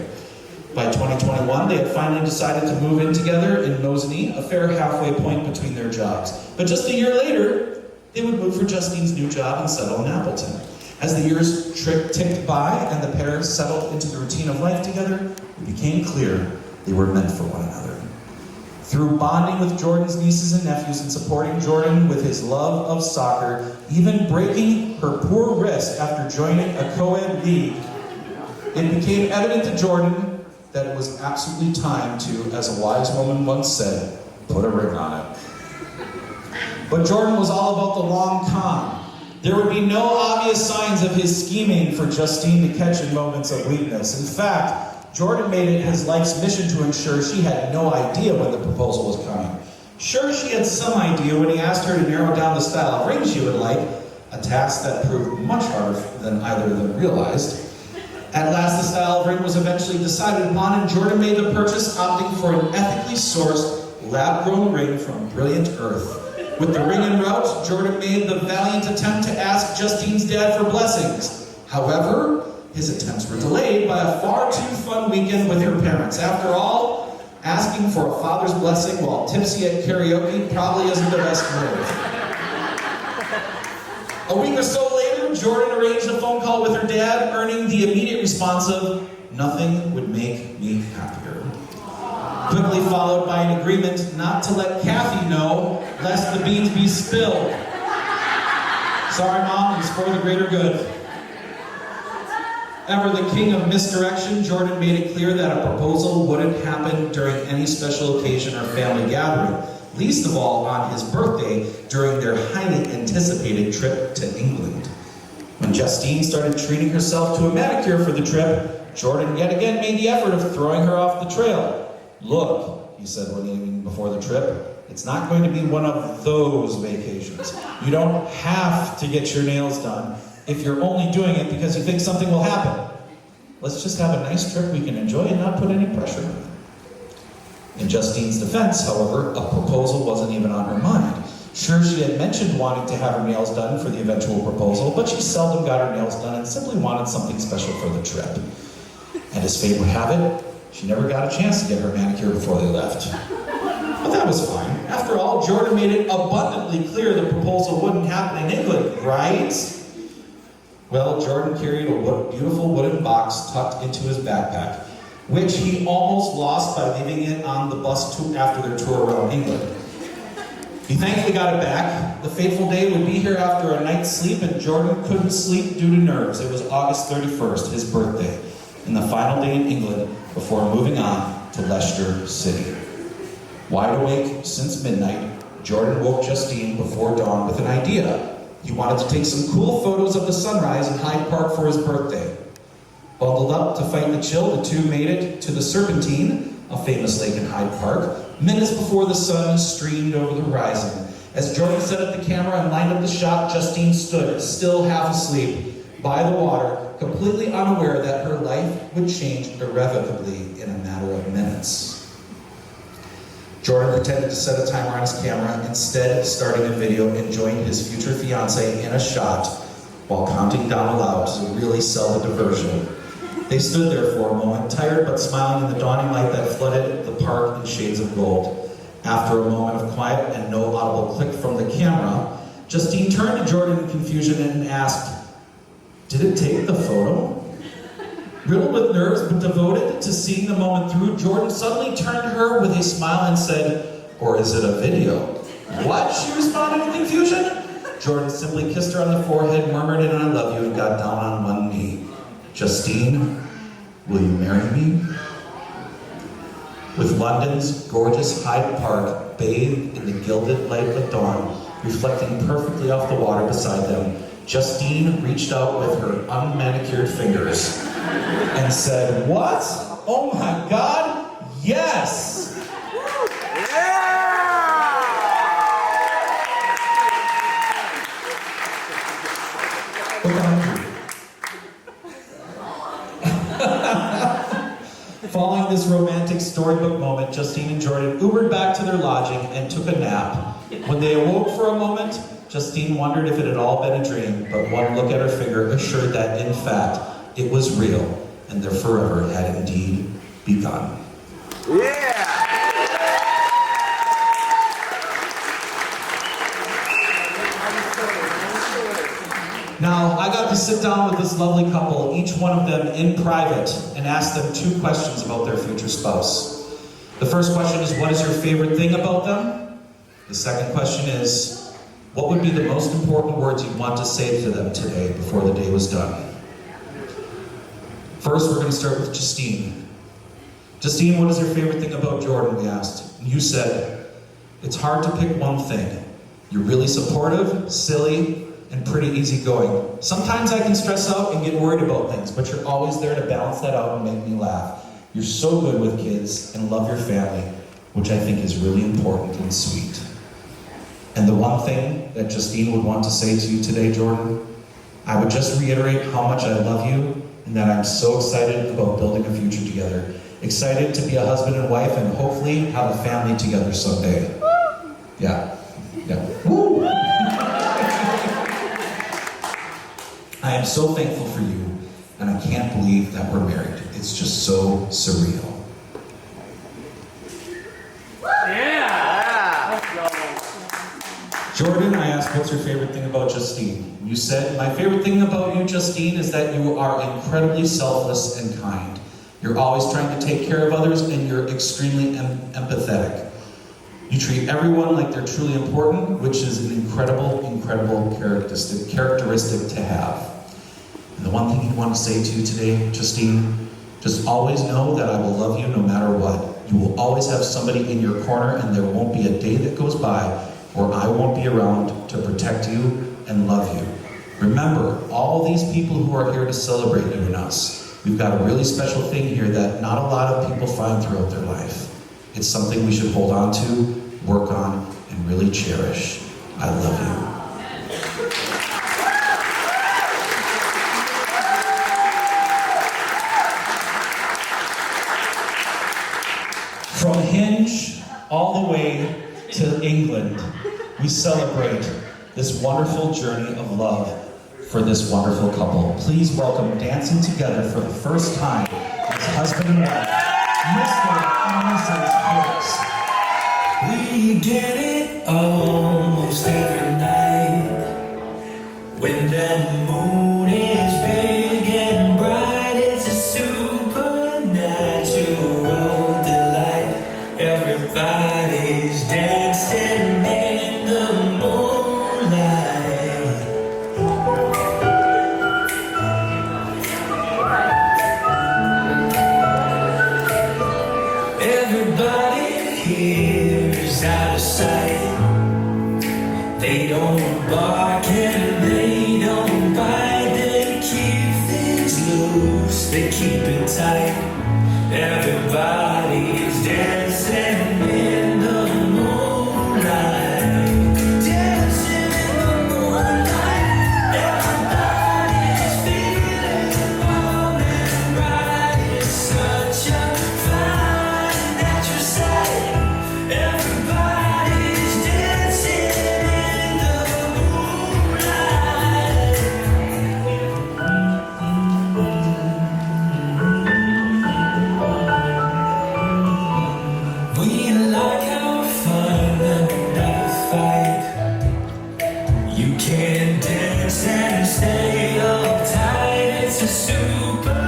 By 2021, they had finally decided to move in together in Mosinee, a fair halfway point between their jobs. But just a year later, they would move for Justine's new job and settle in Appleton. As the years ticked by and the pair settled into the routine of life together, it became clear they were meant for one another. Through bonding with Jordan's nieces and nephews and supporting Jordan with his love of soccer, even breaking her poor wrist after joining a co-ed league, it became evident to Jordan that it was absolutely time to, as a wise woman once said, put a ring on it. But Jordan was all about the long con. There would be no obvious signs of his scheming for Justine to catch in moments of weakness. In fact, Jordan made it his life's mission to ensure she had no idea when the proposal was coming. Sure, she had some idea when he asked her to narrow down the style of ring she would like, a task that proved much harder than either of them realized. At last, the style of ring was eventually decided upon, and Jordan made the purchase, opting for an ethically sourced, lab-grown ring from Brilliant Earth. With the ring en route, Jordan made the valiant attempt to ask Justine's dad for blessings. However, his attempts were delayed by a far too fun weekend with her parents. After all, asking for a father's blessing while tipsy at karaoke probably isn't the best move. A week or so later, Jordan arranged a phone call with her dad, earning the immediate response of, "Nothing would make me happier." Quickly followed by an agreement not to let Kathy know, lest the beans be spilled. Sorry, Mom, it's for the greater good. Ever the king of misdirection, Jordan made it clear that a proposal wouldn't happen during any special occasion or family gathering, least of all on his birthday during their highly anticipated trip to England. When Justine started treating herself to a manicure for the trip, Jordan yet again made the effort of throwing her off the trail. "Look," he said one evening before the trip, "it's not going to be one of those vacations. You don't have to get your nails done if you're only doing it because you think something will happen. Let's just have a nice trip we can enjoy and not put any pressure on it." In Justine's defense, however, a proposal wasn't even on her mind. Sure, she had mentioned wanting to have her nails done for the eventual proposal, but she seldom got her nails done and simply wanted something special for the trip. And as fate would have it, she never got a chance to get her manicure before they left. But that was fine. After all, Jordan made it abundantly clear the proposal wouldn't happen in England, right? Well, Jordan carried a beautiful wooden box tucked into his backpack, which he almost lost by leaving it on the bus after their tour around England. He thankfully got it back. The fateful day would be here after a night's sleep, and Jordan couldn't sleep due to nerves. It was August 31st, his birthday, and the final day in England before moving on to Leicester City. Wide awake since midnight, Jordan woke Justine before dawn with an idea. He wanted to take some cool photos of the sunrise in Hyde Park for his birthday. Bundled up to fight the chill, the two made it to the Serpentine, a famous lake in Hyde Park, minutes before the sun streamed over the horizon. As Jordan set up the camera and lined up the shot, Justine stood, still half asleep, by the water, completely unaware that her life would change irrevocably in a matter of minutes. Jordan pretended to set a timer on his camera, instead starting a video enjoying his future fiancée in a shot while counting down aloud to really sell the diversion. They stood there for a moment, tired but smiling in the dawning light that flooded the park in shades of gold. After a moment of quiet and no audible click from the camera, Justine turned to Jordan in confusion and asked, "Did it take the photo?" Riddled with nerves but devoted to seeing the moment through, Jordan suddenly turned to her with a smile and said, "Or is it a video?" "What?" she responded in confusion. Jordan simply kissed her on the forehead, murmured an "I love you," and got down on one knee. "Justine, will you marry me?" With London's gorgeous Hyde Park bathed in the gilded light of dawn, reflecting perfectly off the water beside them, Justine reached out with her unmanicured fingers and said, "What? Oh my God, yes!" Following this romantic storybook moment, Justine and Jordan Ubered back to their lodging and took a nap. When they awoke for a moment, Justine wondered if it had all been a dream, but one look at her finger assured that, in fact, it was real, and their forever had indeed begun. Yeah! Now, I got to sit down with this lovely couple, each one of them in private, and ask them 2 questions about their future spouse. The first question is, what is your favorite thing about them? The second question is, what would be the most important words you'd want to say to them today before the day was done? First, we're going to start with Justine. Justine, what is your favorite thing about Jordan, we asked. And you said, it's hard to pick one thing. You're really supportive, silly, and pretty easygoing. Sometimes I can stress out and get worried about things, but you're always there to balance that out and make me laugh. You're so good with kids and love your family, which I think is really important and sweet. And the one thing that Justine would want to say to you today, Jordan, I would just reiterate how much I love you and that I'm so excited about building a future together. Excited to be a husband and wife and hopefully have a family together someday. Yeah. Woo! I am so thankful for you, and I can't believe that we're married. It's just so surreal. Yeah! Jordan, I asked, what's your favorite thing about Justine? You said, my favorite thing about you, Justine, is that you are incredibly selfless and kind. You're always trying to take care of others, and you're extremely empathetic. You treat everyone like they're truly important, which is an incredible, incredible characteristic to have. And the one thing you want to say to you today, Justine, just always know that I will love you no matter what. You will always have somebody in your corner, and there won't be a day that goes by where I won't be around to protect you and love you. Remember, all these people who are here to celebrate you and us, we've got a really special thing here that not a lot of people find throughout their life. It's something we should hold on to, work on, and really cherish. I love you. From Hinge all the way to England, we celebrate this wonderful journey of love for this wonderful couple. Please welcome, dancing together for the first time as husband and wife, Mr. and Mrs. Hicks. We get it almost every night when the moon is big and bright. It's a supernatural delight. Everybody's dancing in the moonlight. Everybody here is out of sight. They don't bark and they don't bite. They keep things loose, they keep it tight. Everybody's dancing in the moonlight. Dancing in the moonlight. Everybody's feeling warm and bright. It's such a fine natural sight. Everybody's dancing in the moonlight. We like our fun and never fight. You can dance and stay uptight. It's a supernatural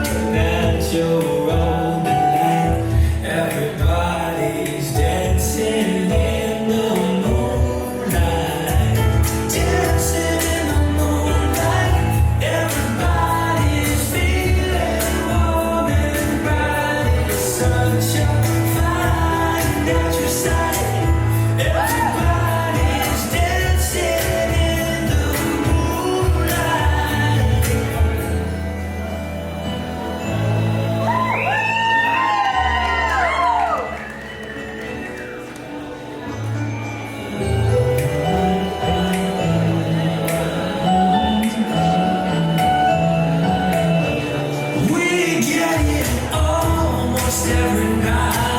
delight. Everybody's dancing in the moonlight. Dancing in the moonlight. Everybody's feeling warm and bright. It's such a fine natural sight. Everybody's dancing in the moonlight. We get it almost every night.